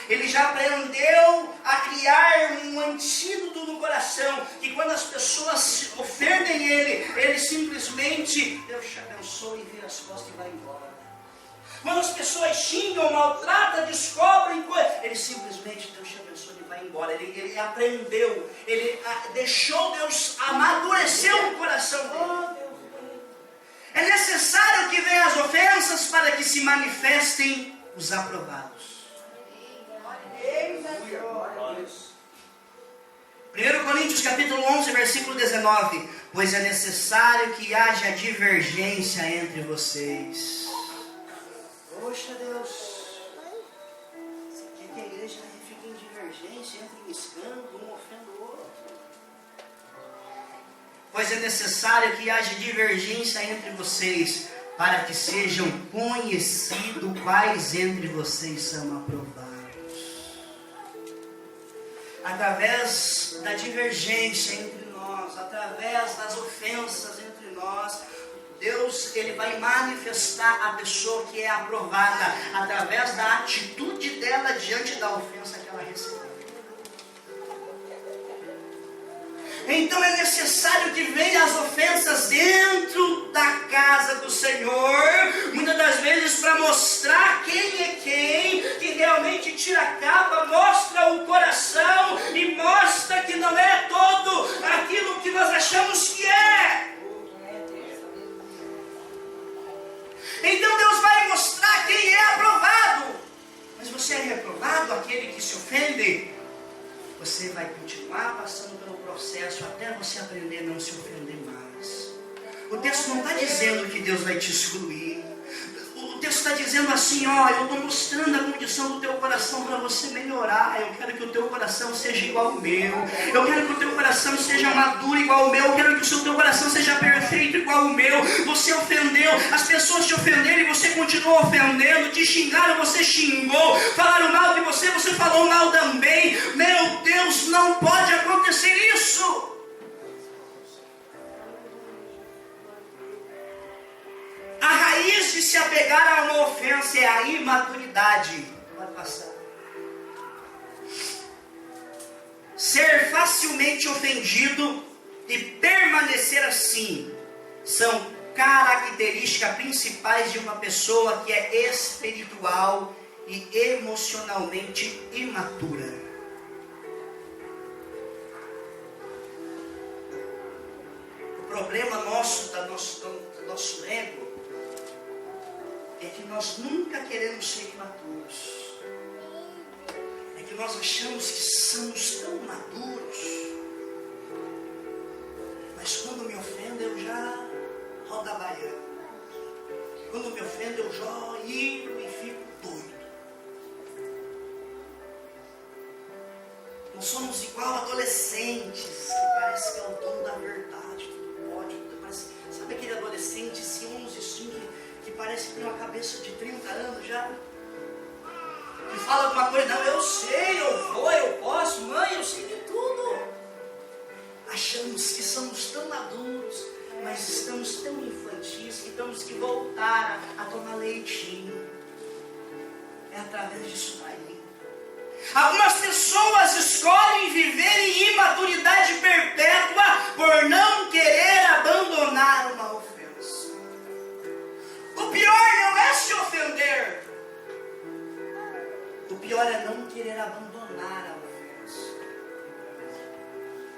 Ele já aprendeu a criar um antídoto no coração, que quando as pessoas ofendem ele simplesmente: Deus te abençoe, e vira as costas e vai embora. Quando as pessoas xingam, maltratam, descobrem coisas, ele simplesmente: Deus te abençoe, e vai embora. Ele aprendeu, ele deixou Deus amadurecer o coração dele. É necessário que venham as ofensas para que se manifestem os aprovados. 1 Coríntios capítulo 11, versículo 19. Pois é necessário que haja divergência entre vocês. Poxa Deus, você quer que a igreja fique em divergência, entre em escândalo, um ofenda o outro? Pois é necessário que haja divergência entre vocês, para que sejam conhecidos quais entre vocês são aprovados. Através da divergência entre nós, através das ofensas entre nós, Deus, Ele vai manifestar a pessoa que é aprovada, através da atitude dela diante da ofensa que ela recebeu. Então é necessário que venham as ofensas dentro da casa do Senhor, muitas das vezes para mostrar quem é quem, que realmente tira a capa, mostra o coração e mostra que não é todo aquilo que nós achamos que é. Então Deus vai mostrar quem é aprovado. Mas você é reprovado, aquele que se ofende, você vai continuar passando pelo processo até você aprender a não se ofender mais. O texto não está dizendo que Deus vai te excluir. O texto está dizendo assim, ó, eu estou mostrando a condição do teu coração para você melhorar. Eu quero que o teu coração seja igual ao meu. Eu quero que o teu coração seja maduro igual ao meu. Eu quero que o teu coração seja perfeito igual ao meu. Você ofendeu, as pessoas te ofenderam e você continuou ofendendo. Te xingaram, você xingou. Falaram mal de você, você falou mal também. Meu Deus, não pode acontecer isso. A raiz de se apegar a uma ofensa é a imaturidade. Pode passar. Ser facilmente ofendido e permanecer assim são características principais de uma pessoa que é espiritual e emocionalmente imatura. O problema nosso, do nosso ego, é que nós nunca queremos ser imaturos. É que nós achamos que somos tão maduros. Mas quando me ofendo, eu já rodo a baiana. Quando me ofendo, eu já iro e fico doido. Nós somos igual adolescentes, que parece que é o dono da verdade, tudo pode. Parece, sabe aquele adolescente, ciúmes e assim, que parece que tem uma cabeça de 30 anos já, que fala alguma coisa, não, eu sei, eu vou, eu posso, mãe, eu sei de tudo. Achamos que somos tão maduros, mas estamos tão infantis que temos que voltar a tomar leitinho. É através disso daí. Algumas pessoas escolhem viver em imaturidade perpétua por não querer abandonar uma ofensa. O pior não é se ofender. O pior é não querer abandonar a ofensa.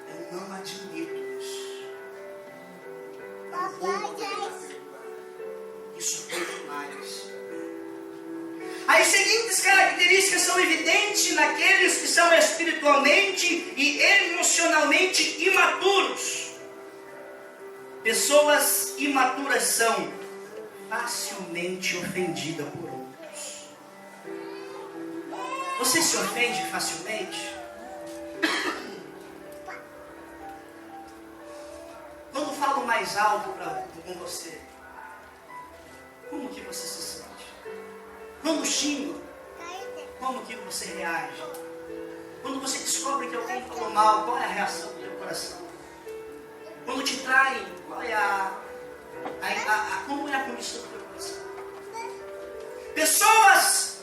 É não admito isso. Isso é demais. As seguintes características são evidentes naqueles que são espiritualmente e emocionalmente imaturos. Pessoas imaturas são facilmente ofendidas por outros. Você se ofende facilmente? Quando falo mais alto com você, como que você se sente? Quando xingo, como que você reage? Quando você descobre que alguém falou mal, qual é a reação do teu coração? Quando te traem, qual é como é a condição do teu coração? Pessoas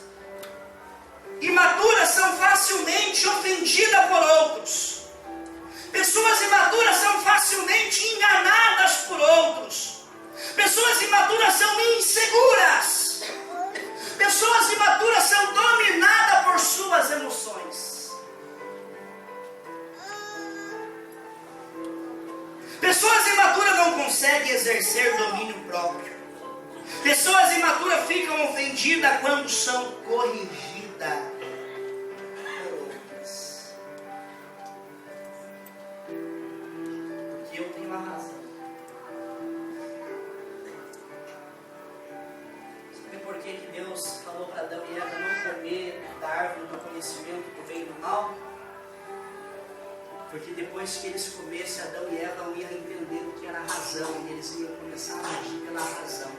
imaturas são facilmente ofendidas por outros. Pessoas imaturas são facilmente enganadas por outros. Pessoas imaturas são inseguras. Pessoas imaturas são dominadas por suas emoções. Pessoas imaturas não consegue exercer domínio próprio. Pessoas imaturas ficam ofendidas quando são corrigidas. Porque eu tenho a razão. Sabe por que Deus falou para Adão e Eva não comer da árvore do conhecimento do bem e do mal? Porque depois que eles comessem, Adão e Eva iam entender o que era a razão, e eles iam começar a agir pela razão.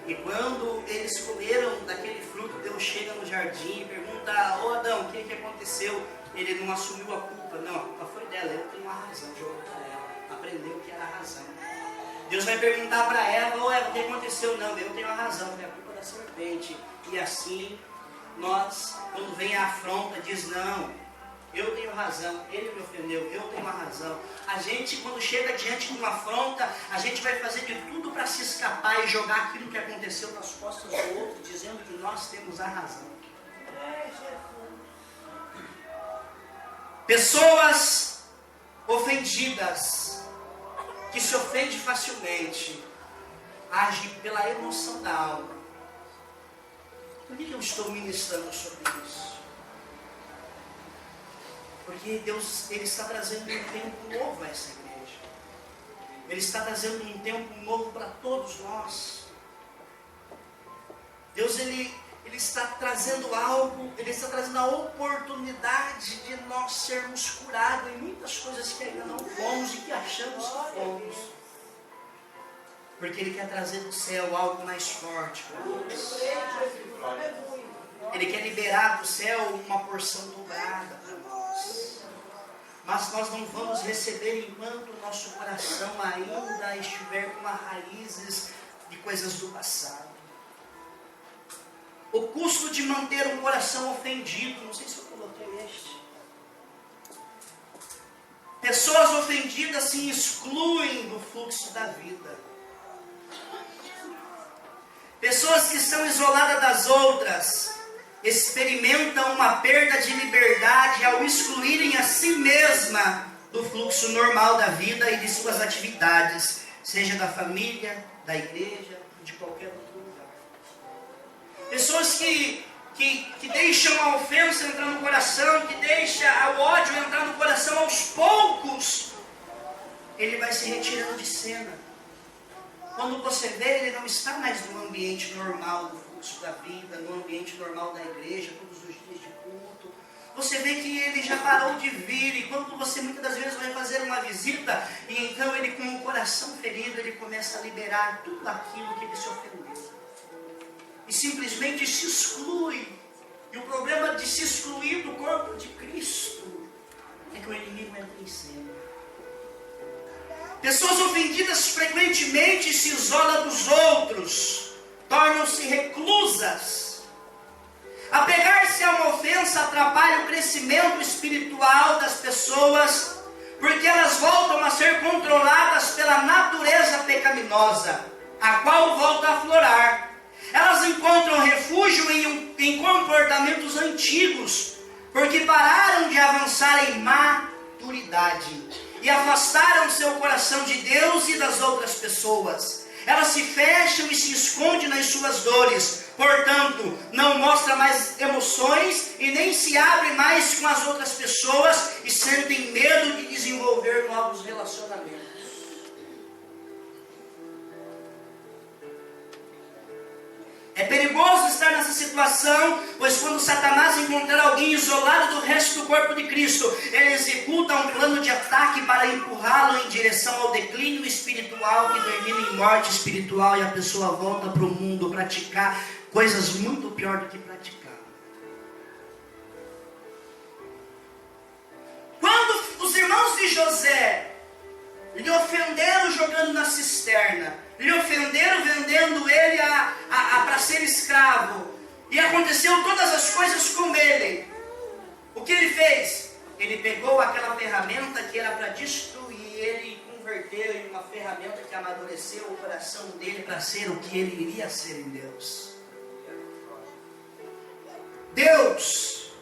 E quando eles comeram daquele fruto, Deus chega no jardim e pergunta: ô Adão, o que aconteceu? Ele não assumiu a culpa, não, a culpa foi dela, eu tenho a razão, jogou para ela, aprendeu o que era a razão. Deus vai perguntar para Eva: ô Eva, o que aconteceu? Não, eu tenho a razão, foi a culpa da serpente. E assim, nós, quando vem a afronta, diz: não, eu tenho razão, ele me ofendeu, eu tenho a razão. A gente, quando chega diante de uma afronta, a gente vai fazer de tudo para se escapar e jogar aquilo que aconteceu nas costas do outro, dizendo que nós temos a razão. Pessoas ofendidas, que se ofendem facilmente, agem pela emoção da alma. Por que eu estou ministrando sobre isso? Porque Deus, Ele está trazendo um tempo novo a essa igreja. Ele está trazendo um tempo novo para todos nós. Deus, Ele está trazendo algo, Ele está trazendo a oportunidade de nós sermos curados em muitas coisas que ainda não fomos e que achamos que fomos. Porque Ele quer trazer do céu algo mais forte para nós. Ele quer liberar do céu uma porção dobrada para nós. Mas nós não vamos receber enquanto o nosso coração ainda estiver com as raízes de coisas do passado. O custo de manter um coração ofendido, não sei se eu coloquei este. Pessoas ofendidas se excluem do fluxo da vida. Pessoas que são isoladas das outras experimentam uma perda de liberdade ao excluírem a si mesma do fluxo normal da vida e de suas atividades, seja da família, da igreja, de qualquer outro lugar. Pessoas que deixam a ofensa entrar no coração, que deixam o ódio entrar no coração aos poucos, ele vai se retirando de cena. Quando você vê, ele não está mais no ambiente normal do fluxo da vida, no ambiente normal da igreja, todos os dias de culto. Você vê que ele já parou de vir, e quando você muitas das vezes vai fazer uma visita, e então ele, com o coração ferido, ele começa a liberar tudo aquilo que ele se ofendeu. E simplesmente se exclui. E o problema de se excluir do corpo de Cristo é que o inimigo entra em cena. Pessoas ofendidas frequentemente se isolam dos outros, tornam-se reclusas. Apegar-se a uma ofensa atrapalha o crescimento espiritual das pessoas, porque elas voltam a ser controladas pela natureza pecaminosa, a qual volta a aflorar. Elas encontram refúgio em comportamentos antigos, porque pararam de avançar em maturidade e afastaram seu coração de Deus e das outras pessoas. Elas se fecham e se escondem nas suas dores, portanto, não mostra mais emoções e nem se abre mais com as outras pessoas e sentem medo de desenvolver novos relacionamentos. É perigoso estar nessa situação, pois quando Satanás encontrar alguém isolado do resto do corpo de Cristo, ele executa um plano de ataque para empurrá-lo em direção ao declínio espiritual, que termina em morte espiritual, e a pessoa volta para o mundo praticar coisas muito pior do que praticar. Quando os irmãos de José lhe ofenderam jogando na cisterna, lhe ofenderam vendendo ele para ser escravo, e aconteceu todas as coisas com ele, o que ele fez? Ele pegou aquela ferramenta que era para destruir ele e converteu em uma ferramenta que amadureceu o coração dele para ser o que ele iria ser em Deus. Deus,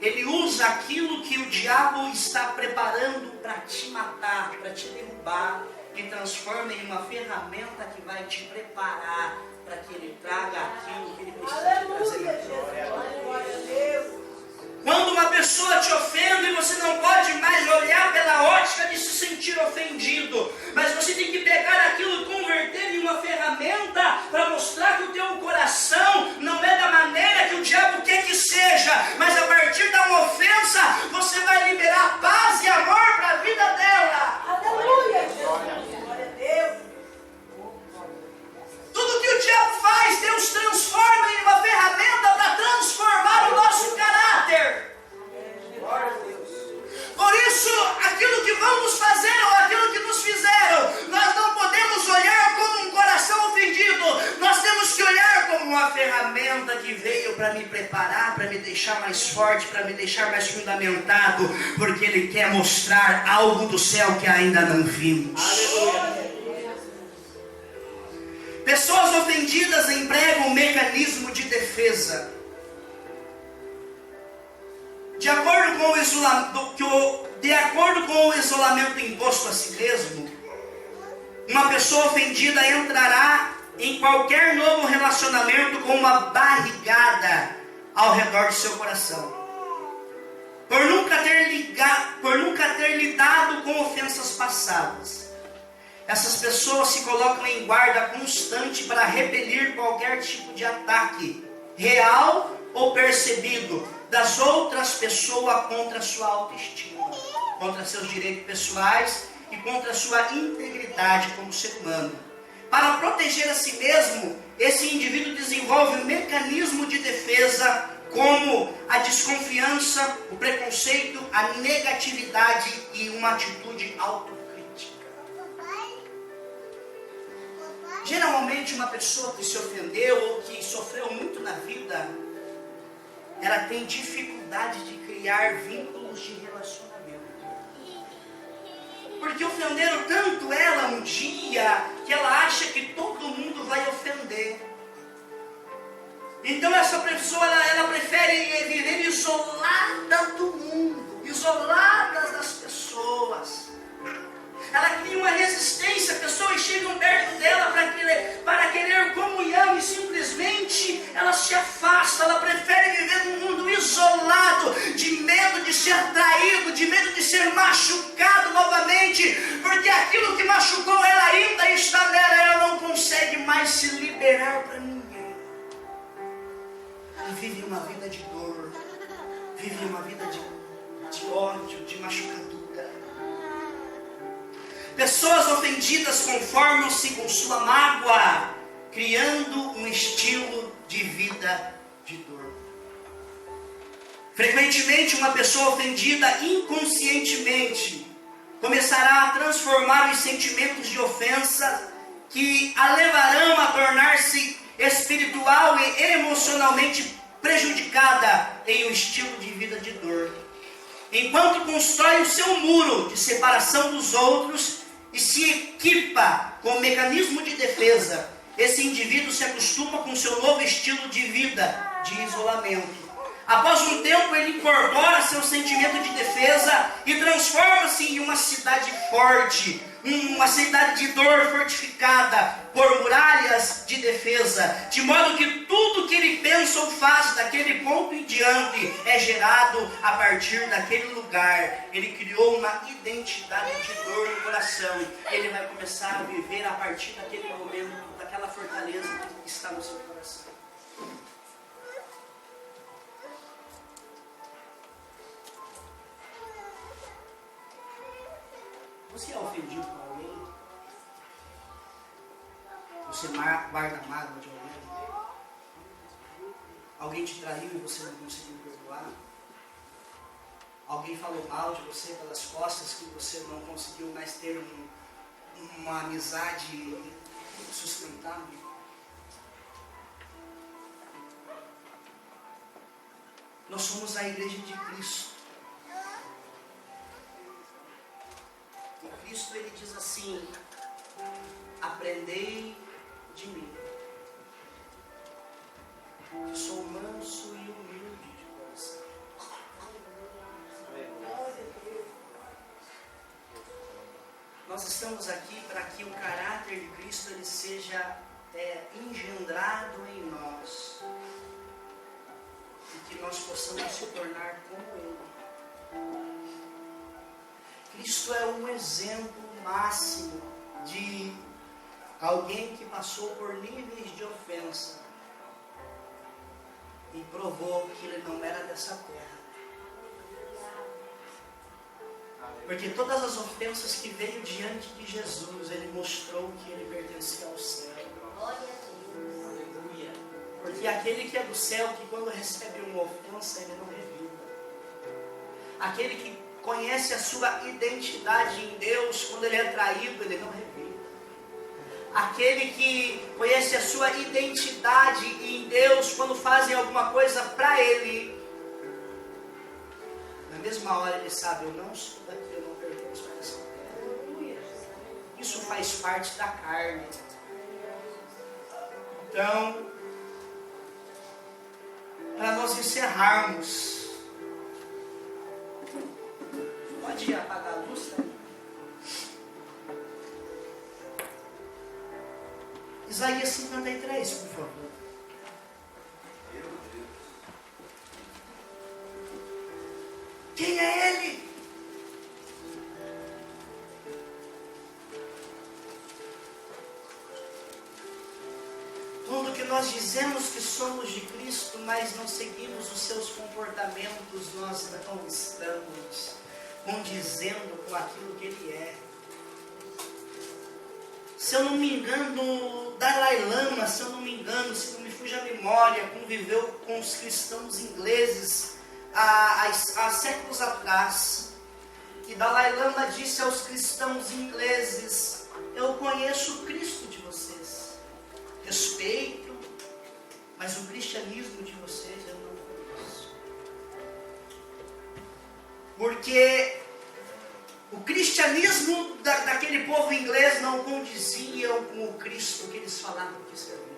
Ele usa aquilo que o diabo está preparando para te matar, para te derrubar, e transforma em uma ferramenta que vai te preparar para que Ele traga aquilo que Ele precisa te trazer. Aleluia, Jesus. Glória a Deus. Quando uma pessoa te ofende, você não pode mais olhar pela ótica de se sentir ofendido, mas você tem que pegar aquilo e converter em uma ferramenta para mostrar que o teu coração não é da maneira que o diabo quer que seja, mas a partir da ofensa você vai liberar paz e amor para a vida dela. Aleluia, Jesus. Glória a Deus. Tudo que o diabo faz, Deus transforma em uma ferramenta para transformar o nosso caráter. Glória a Deus. Por isso, aquilo que vamos fazer ou aquilo que nos fizeram, nós não podemos olhar como um coração ofendido. Nós temos que olhar como uma ferramenta que veio para me preparar, para me deixar mais forte, para me deixar mais fundamentado, porque Ele quer mostrar algo do céu que ainda não vimos. Aleluia. Pessoas ofendidas empregam um mecanismo de defesa. De acordo com o isolamento imposto a si mesmo, uma pessoa ofendida entrará em qualquer novo relacionamento com uma barrigada ao redor do seu coração. Por nunca ter lidado com ofensas passadas. Essas pessoas se colocam em guarda constante para repelir qualquer tipo de ataque, real ou percebido, das outras pessoas contra a sua autoestima, contra seus direitos pessoais e contra a sua integridade como ser humano. Para proteger a si mesmo, esse indivíduo desenvolve um mecanismo de defesa como a desconfiança, o preconceito, a negatividade e uma atitude autocrítica. Geralmente uma pessoa que se ofendeu ou que sofreu muito na vida, ela tem dificuldade de criar vínculos de relacionamento. Porque ofenderam tanto ela um dia, que ela acha que todo mundo vai ofender. Então essa pessoa, ela prefere viver isolada do mundo, isolada das pessoas. Ela cria uma resistência, pessoas chegam perto dela para querer comunhão e simplesmente ela se afasta, ela prefere viver num mundo isolado, de medo de ser traído, de medo de ser machucado novamente, porque aquilo que machucou ela ainda está nela, ela não consegue mais se liberar para ninguém. Ela vive uma vida de dor, vive uma vida de ódio, de machucadura. Pessoas ofendidas conformam-se com sua mágoa, criando um estilo de vida de dor. Frequentemente, uma pessoa ofendida inconscientemente começará a transformar os sentimentos de ofensa que a levarão a tornar-se espiritual e emocionalmente prejudicada em um estilo de vida de dor. Enquanto constrói o seu muro de separação dos outros e se equipa com o mecanismo de defesa, esse indivíduo se acostuma com seu novo estilo de vida, de isolamento. Após um tempo, ele incorpora seu sentimento de defesa e transforma-se em uma cidade forte, uma cidade de dor fortificada por muralhas de defesa, de modo que tudo que ele pensa ou faz daquele ponto em diante é gerado a partir daquele lugar. Ele criou uma identidade de dor no coração. Ele vai começar a viver a partir daquele momento, daquela fortaleza que está no seu coração. Você é ofendido por alguém? Você guarda mágoa de alguém? Alguém te traiu e você não conseguiu perdoar? Alguém falou mal de você pelas costas que você não conseguiu mais ter uma amizade sustentável? Nós somos a igreja de Cristo. Cristo, ele diz assim: aprendei de mim, que sou manso e humilde de coração. Nós estamos aqui para que o caráter de Cristo ele seja engendrado em nós e que nós possamos se tornar como Ele. Cristo é um exemplo máximo de alguém que passou por níveis de ofensa e provou que ele não era dessa terra. Porque todas as ofensas que veio diante de Jesus, ele mostrou que ele pertencia ao céu. Aleluia. Porque aquele que é do céu, que quando recebe uma ofensa, ele não revida. Aquele que conhece a sua identidade em Deus, quando ele é traído, ele não revida. Aquele que conhece a sua identidade em Deus, quando fazem alguma coisa para ele, na mesma hora ele sabe, eu não sou daqui, eu não pertenço a essa terra. Isso faz parte da carne. Então, para nós encerrarmos, pode apagar a luz, né? Isaías 53, por favor. Quem é Ele? Quando que nós dizemos que somos de Cristo, mas não seguimos os seus comportamentos, nós não estamos condizendo com aquilo que Ele é. Se eu não me engano, Dalai Lama, se não me fuja a memória, conviveu com os cristãos ingleses há séculos atrás. E Dalai Lama disse aos cristãos ingleses: eu conheço o Cristo de vocês, respeito, mas o cristianismo de vocês eu não conheço. Porque o cristianismo daquele povo inglês não condizia com o Cristo que eles falavam que serviam.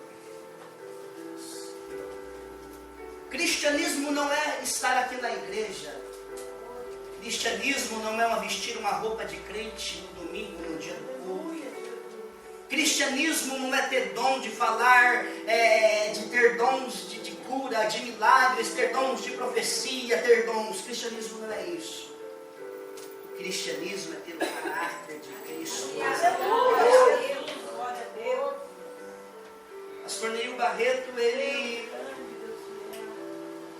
Cristianismo não é estar aqui na igreja. Cristianismo não é vestir uma roupa de crente no domingo, no dia do povo. Cristianismo não é ter dom de falar, de ter dons de cura, de milagres, ter dons de profecia, ter dons. Cristianismo não é isso. Cristianismo é ter o caráter de Cristo. Pastor Neil Barreto,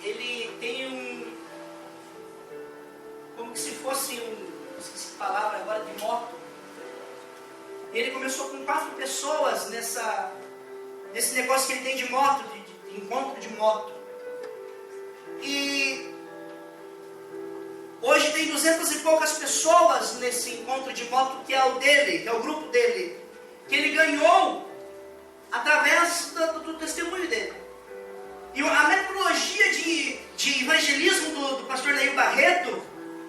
ele tem como que se fosse não esqueci a palavra agora, de moto. Ele começou com 4 pessoas nesse negócio que ele tem de moto, de encontro de moto. E hoje tem 200 e poucas pessoas nesse encontro de moto, que é o dele, que é o grupo dele, que ele ganhou através do testemunho dele. E a metodologia de evangelismo do pastor Neil Barreto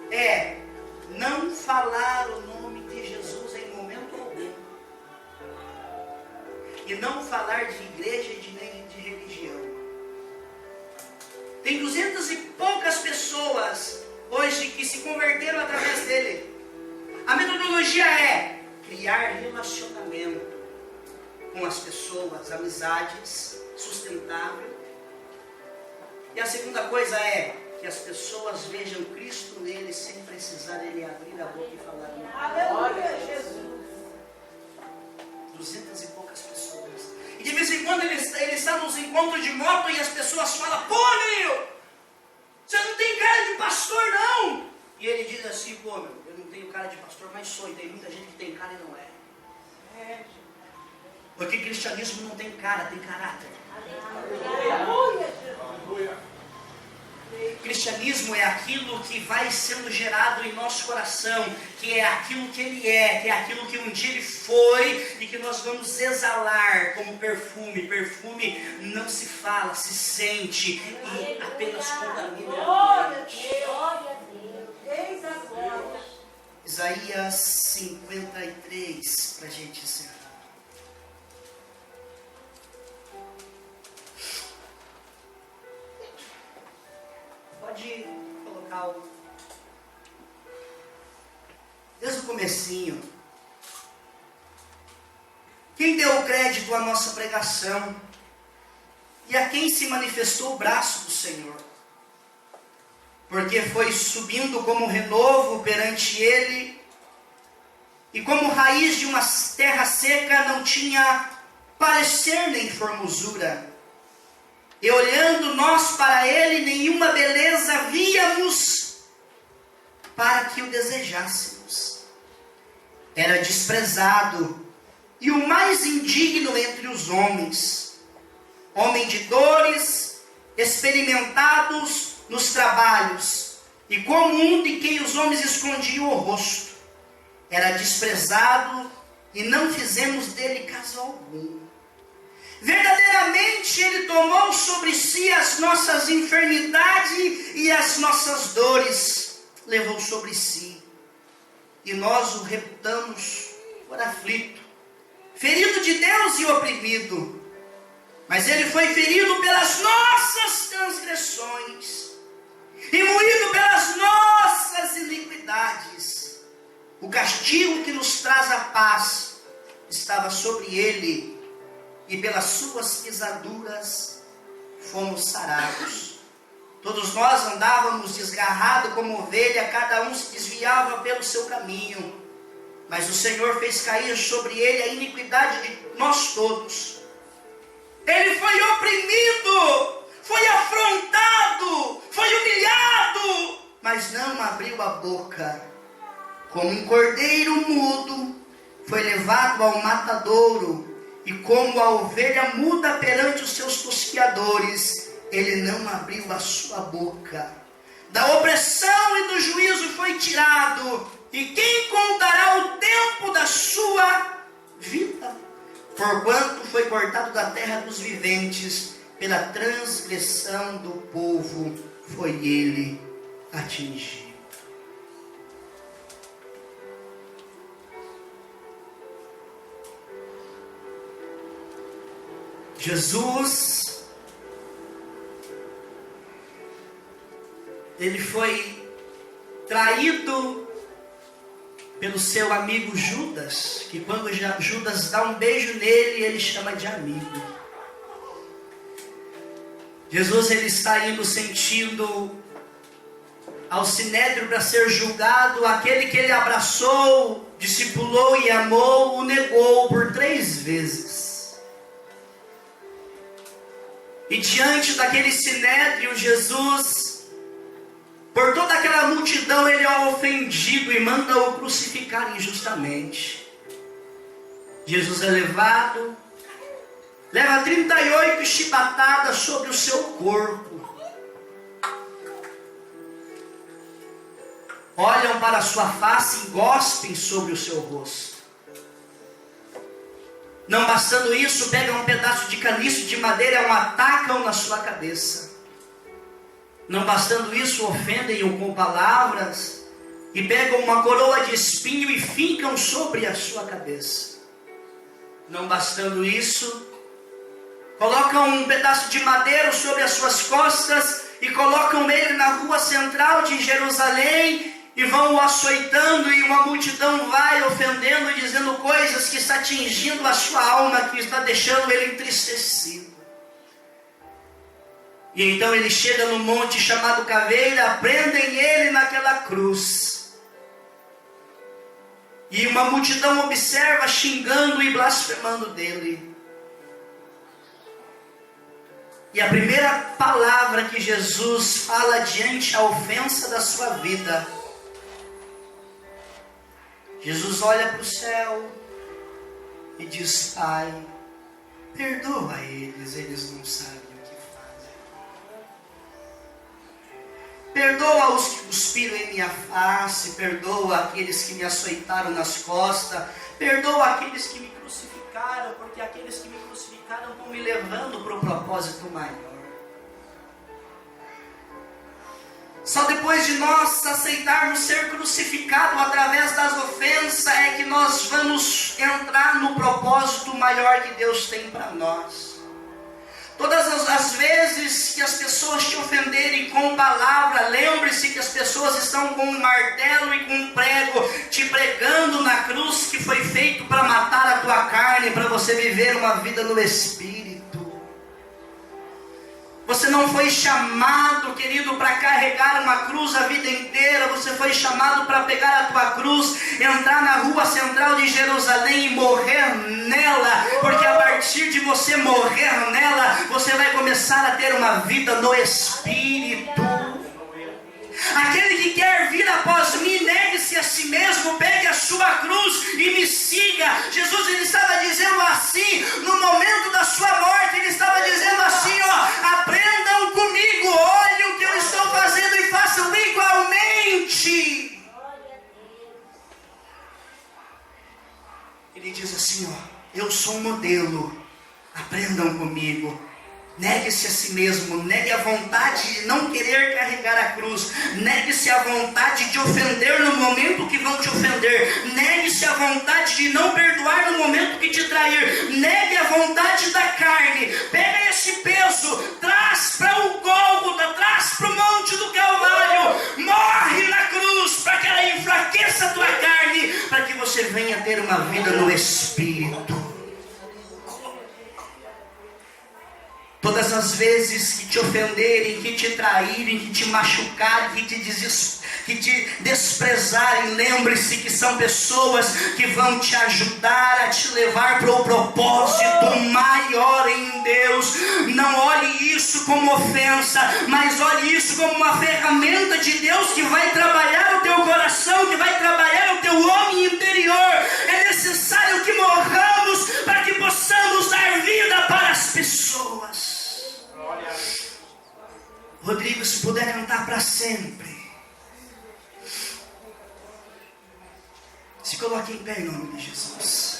é não falar o nome de Jesus em momento algum. E não falar de igreja e nem de religião. Tem 200 e poucas pessoas hoje que se converteram através dele. A metodologia é criar relacionamento com as pessoas, amizades, sustentável. E a segunda coisa é que as pessoas vejam Cristo nele sem precisar ele abrir a boca e falar nada. Aleluia, Jesus. 200 e poucas pessoas. E de vez em quando ele está nos encontros de moto e as pessoas falam: pô, meu, você não tem cara de pastor, não. E ele diz assim: pô, meu, eu não tenho cara de pastor, mas sou. E tem muita gente que tem cara e não é. Porque cristianismo não tem cara, tem caráter. Aleluia, Jesus. Cristianismo é aquilo que vai sendo gerado em nosso coração, que é aquilo que ele é, que é aquilo que um dia ele foi e que nós vamos exalar como perfume. Perfume não se fala, se sente e apenas contamina o ambiente. Eis agora. Isaías 53, para a gente encerrar. Pode colocar desde o comecinho. Quem deu crédito à nossa pregação? E a quem se manifestou o braço do Senhor? Porque foi subindo como renovo perante Ele, e como raiz de uma terra seca não tinha parecer nem formosura. E olhando nós para Ele, nenhuma beleza víamos para que o desejássemos. Era desprezado e o mais indigno entre os homens, homem de dores, experimentados nos trabalhos, e como um de quem os homens escondiam o rosto. Era desprezado e não fizemos dele caso algum. Verdadeiramente Ele tomou sobre si as nossas enfermidades e as nossas dores, levou sobre si, e nós o reputamos por aflito, ferido de Deus e oprimido. Mas Ele foi ferido pelas nossas transgressões e moído pelas nossas iniquidades. O castigo que nos traz a paz estava sobre Ele, e pelas suas pisaduras fomos sarados. Todos nós andávamos desgarrados como ovelha, cada um se desviava pelo seu caminho. Mas o Senhor fez cair sobre Ele a iniquidade de nós todos. Ele foi oprimido, foi afrontado, foi humilhado, mas não abriu a boca. Como um cordeiro mudo, foi levado ao matadouro, e como a ovelha muda perante os seus tosquiadores, ele não abriu a sua boca. Da opressão e do juízo foi tirado, e quem contará o tempo da sua vida? Porquanto foi cortado da terra dos viventes, pela transgressão do povo foi ele atingido. Jesus, ele foi traído pelo seu amigo Judas, que quando Judas dá um beijo nele, ele chama de amigo. Jesus, ele está indo sentindo ao sinédrio para ser julgado. Aquele que ele abraçou, discipulou e amou, o negou por 3 vezes. E diante daquele sinédrio, Jesus, por toda aquela multidão, ele é ofendido e manda o crucificar injustamente. Jesus é levado, leva 38 chibatadas sobre o seu corpo. Olham para a sua face e gospem sobre o seu rosto. Não bastando isso, pegam um pedaço de caniço de madeira e o atacam na sua cabeça. Não bastando isso, ofendem-o com palavras e pegam uma coroa de espinho e fincam sobre a sua cabeça. Não bastando isso, colocam um pedaço de madeira sobre as suas costas e colocam ele na rua central de Jerusalém e vão o açoitando, e uma multidão vai ofendendo e dizendo coisas que está atingindo a sua alma, que está deixando ele entristecido. E então ele chega no monte chamado Caveira, prendem ele naquela cruz. E uma multidão observa, xingando e blasfemando dele. E a primeira palavra que Jesus fala diante a ofensa da sua vida, Jesus olha para o céu e diz: Pai, perdoa eles não sabem o que fazem. Perdoa os que cuspiram em minha face, perdoa aqueles que me açoitaram nas costas, perdoa aqueles que me crucificaram, porque aqueles que me crucificaram estão me levando para um propósito maior. Só depois de nós aceitarmos ser crucificados através das ofensas é que nós vamos entrar no propósito maior que Deus tem para nós. Todas as vezes que as pessoas te ofenderem com palavra, lembre-se que as pessoas estão com um martelo e com um prego, te pregando na cruz que foi feito para matar a tua carne, para você viver uma vida no Espírito. Você não foi chamado, querido, para carregar uma cruz a vida inteira. Você foi chamado para pegar a tua cruz, entrar na rua central de Jerusalém e morrer nela. Porque a partir de você morrer nela, você vai começar a ter uma vida no Espírito. Aquele que quer vir após mim, negue-se a si mesmo, pegue a sua cruz e me siga. Jesus, ele estava dizendo assim, no momento da sua morte, ele estava dizendo assim, aprendam comigo, olhem o que eu estou fazendo e façam igualmente. Ele diz assim, eu sou um modelo, aprendam comigo. Negue-se a si mesmo, negue a vontade de não querer carregar a cruz, negue-se a vontade de ofender no momento que vão te ofender, negue-se a vontade de não perdoar no momento que te trair, negue a vontade da carne, pega esse peso, traz para o Gólgota, traz para o monte do Calvário, morre na cruz para que ela enfraqueça a tua carne, para que você venha ter uma vida no Espírito. Todas as vezes que te ofenderem, que te traírem, que te machucarem, que te desprezarem, lembre-se que são pessoas que vão te ajudar a te levar para o propósito maior em Deus. Não olhe isso como ofensa, mas olhe isso como uma ferramenta de Deus que vai trabalhar o teu coração, que vai trabalhar o teu homem interior. É necessário que morramos para que possamos dar vida para as pessoas. Rodrigo, se puder cantar para sempre. Se coloque em pé em nome de Jesus.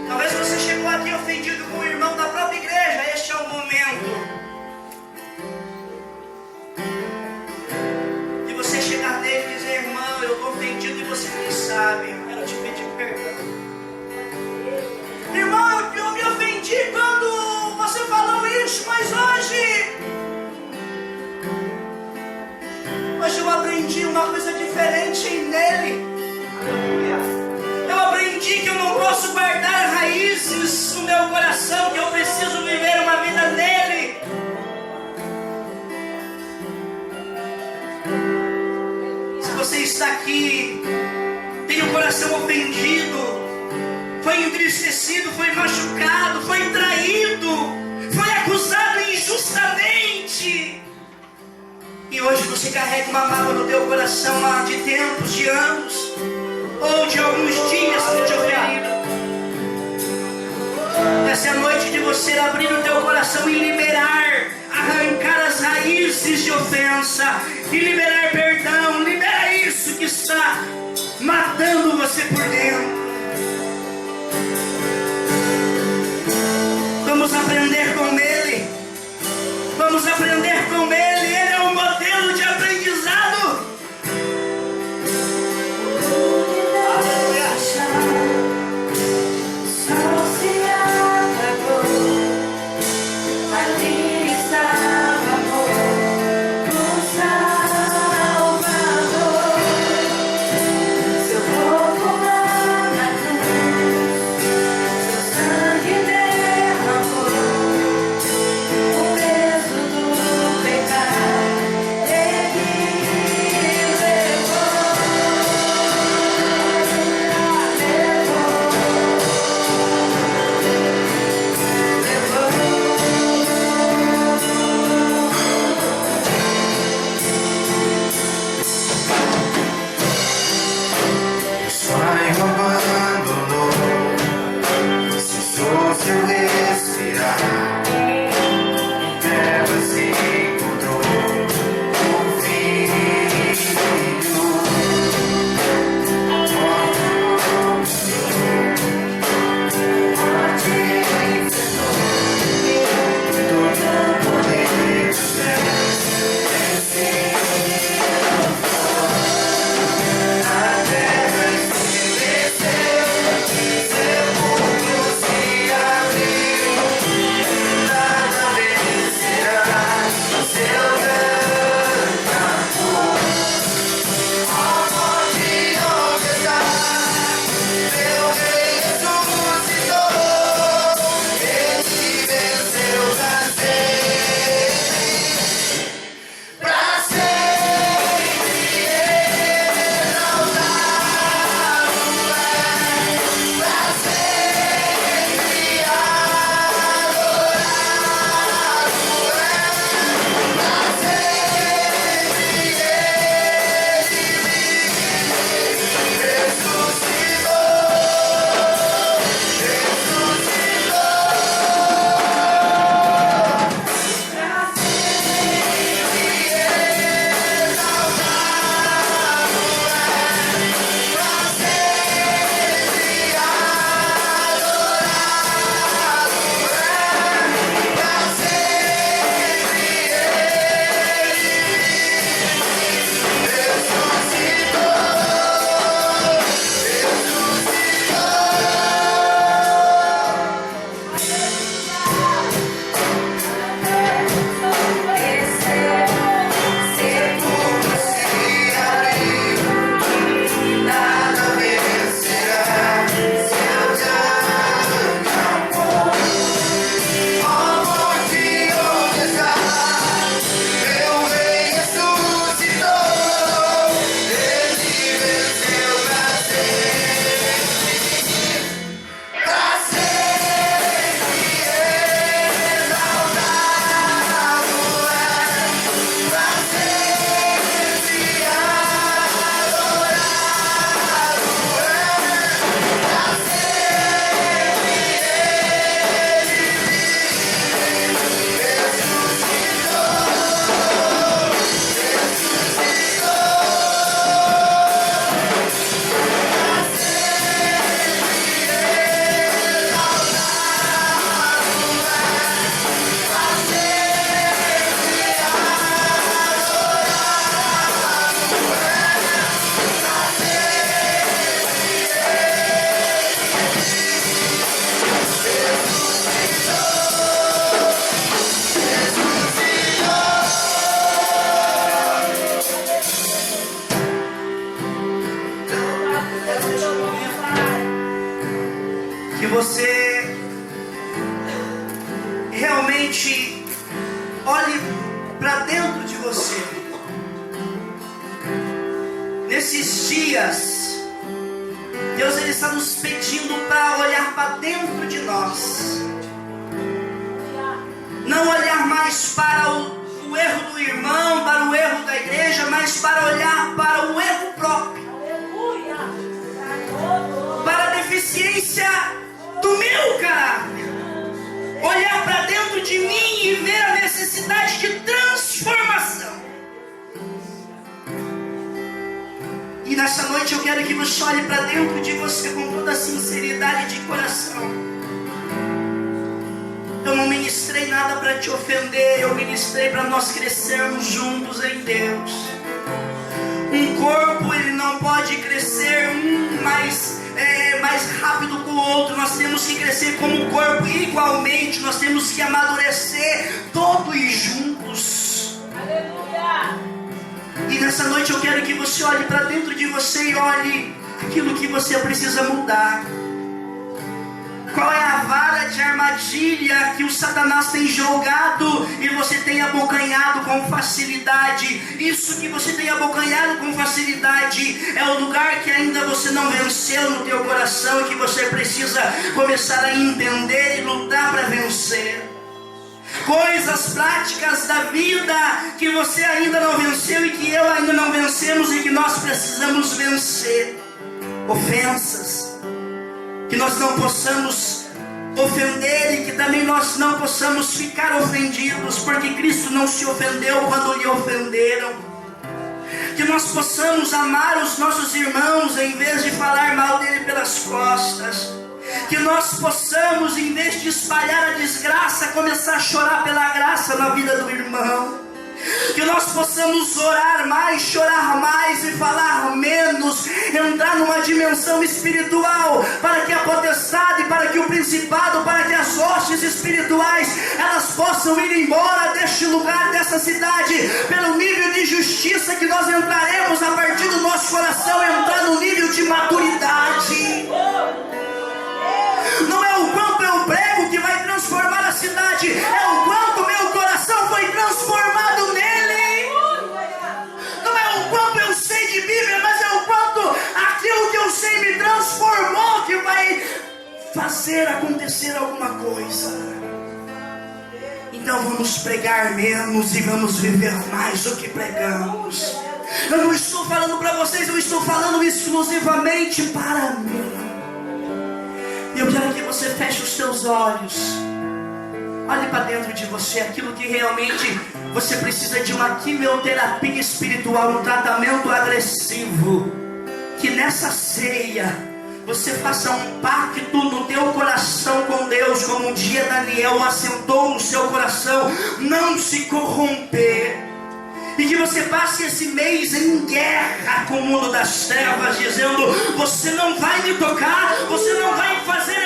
Talvez você chegou aqui ofendido com o irmão da própria igreja. Este é o momento de você chegar nele e dizer: irmão, eu estou ofendido e você nem sabe, eu quero te pedir perdão. Irmão, eu me ofendi quando você falou isso, mas hoje eu aprendi uma coisa diferente nele. Eu aprendi que eu não posso guardar raízes no meu coração, que eu preciso viver uma vida nele. Se você está aqui, tem o coração ofendido, foi entristecido, foi machucado, foi traído, foi acusado injustamente, e hoje você carrega uma mágoa no teu coração há de tempos, de anos, ou de alguns dias que te ofenderam. Essa é a noite de você abrir o teu coração e liberar, arrancar as raízes de ofensa e liberar perdão. Libera isso que está matando você por dentro. Vamos aprender com ele. Vamos aprender com ele. Ele é um modelo de aprendizado. Pecado. realmente olhe para dentro de você. Nesses dias, Deus ele está nos pedindo para olhar para dentro de nós. Não olhar mais para o erro do irmão, para o erro da igreja, mas para olhar para o erro próprio. Para a deficiência do meu caráter. Olhar para dentro de mim e ver a necessidade de transformação. E nessa noite eu quero que você olhe para dentro de você com toda a sinceridade de coração. Eu não ministrei nada para te ofender, eu ministrei para nós crescermos juntos em Deus. Um corpo ele não pode crescer mais rápido que o outro. Nós temos que crescer como corpo igualmente. Nós temos que amadurecer todos juntos. Aleluia! E nessa noite eu quero que você olhe para dentro de você e olhe aquilo que você precisa mudar. Qual é a vara de armadilha que o Satanás tem jogado e você tem abocanhado com facilidade? Isso que você tem abocanhado com facilidade é o lugar que ainda você não venceu no teu coração e que você precisa começar a entender e lutar para vencer. Coisas práticas da vida que você ainda não venceu e que eu ainda não vencemos e que nós precisamos vencer. Ofensas. Que nós não possamos ofender e que também nós não possamos ficar ofendidos, porque Cristo não se ofendeu quando lhe ofenderam. Que nós possamos amar os nossos irmãos em vez de falar mal dele pelas costas. Que nós possamos, em vez de espalhar a desgraça, começar a chorar pela graça na vida do irmão. Que nós possamos orar mais, chorar mais e falar menos, entrar numa dimensão espiritual, para que a potestade, para que o principado, para que as hostes espirituais, elas possam ir embora deste lugar, dessa cidade, pelo nível de justiça que nós entraremos a partir do nosso coração, entrar no nível de maturidade. Não é o quanto eu prego que vai transformar a cidade, é o quanto meu coração foi transformado nele. Não é o quanto eu sei de Bíblia, mas é o quanto aquilo que eu sei me transformou que vai fazer acontecer alguma coisa. Então vamos pregar menos e vamos viver mais o que pregamos. Eu não estou falando para vocês, eu estou falando exclusivamente para mim. E eu quero que você feche os seus olhos. Olhe para dentro de você aquilo que realmente você precisa de uma quimioterapia espiritual, um tratamento agressivo. Que nessa ceia você faça um pacto no teu coração com Deus, como um dia Daniel assentou no seu coração, não se corromper. E que você passe esse mês em guerra com o mundo das trevas, dizendo: você não vai me tocar, você não vai fazer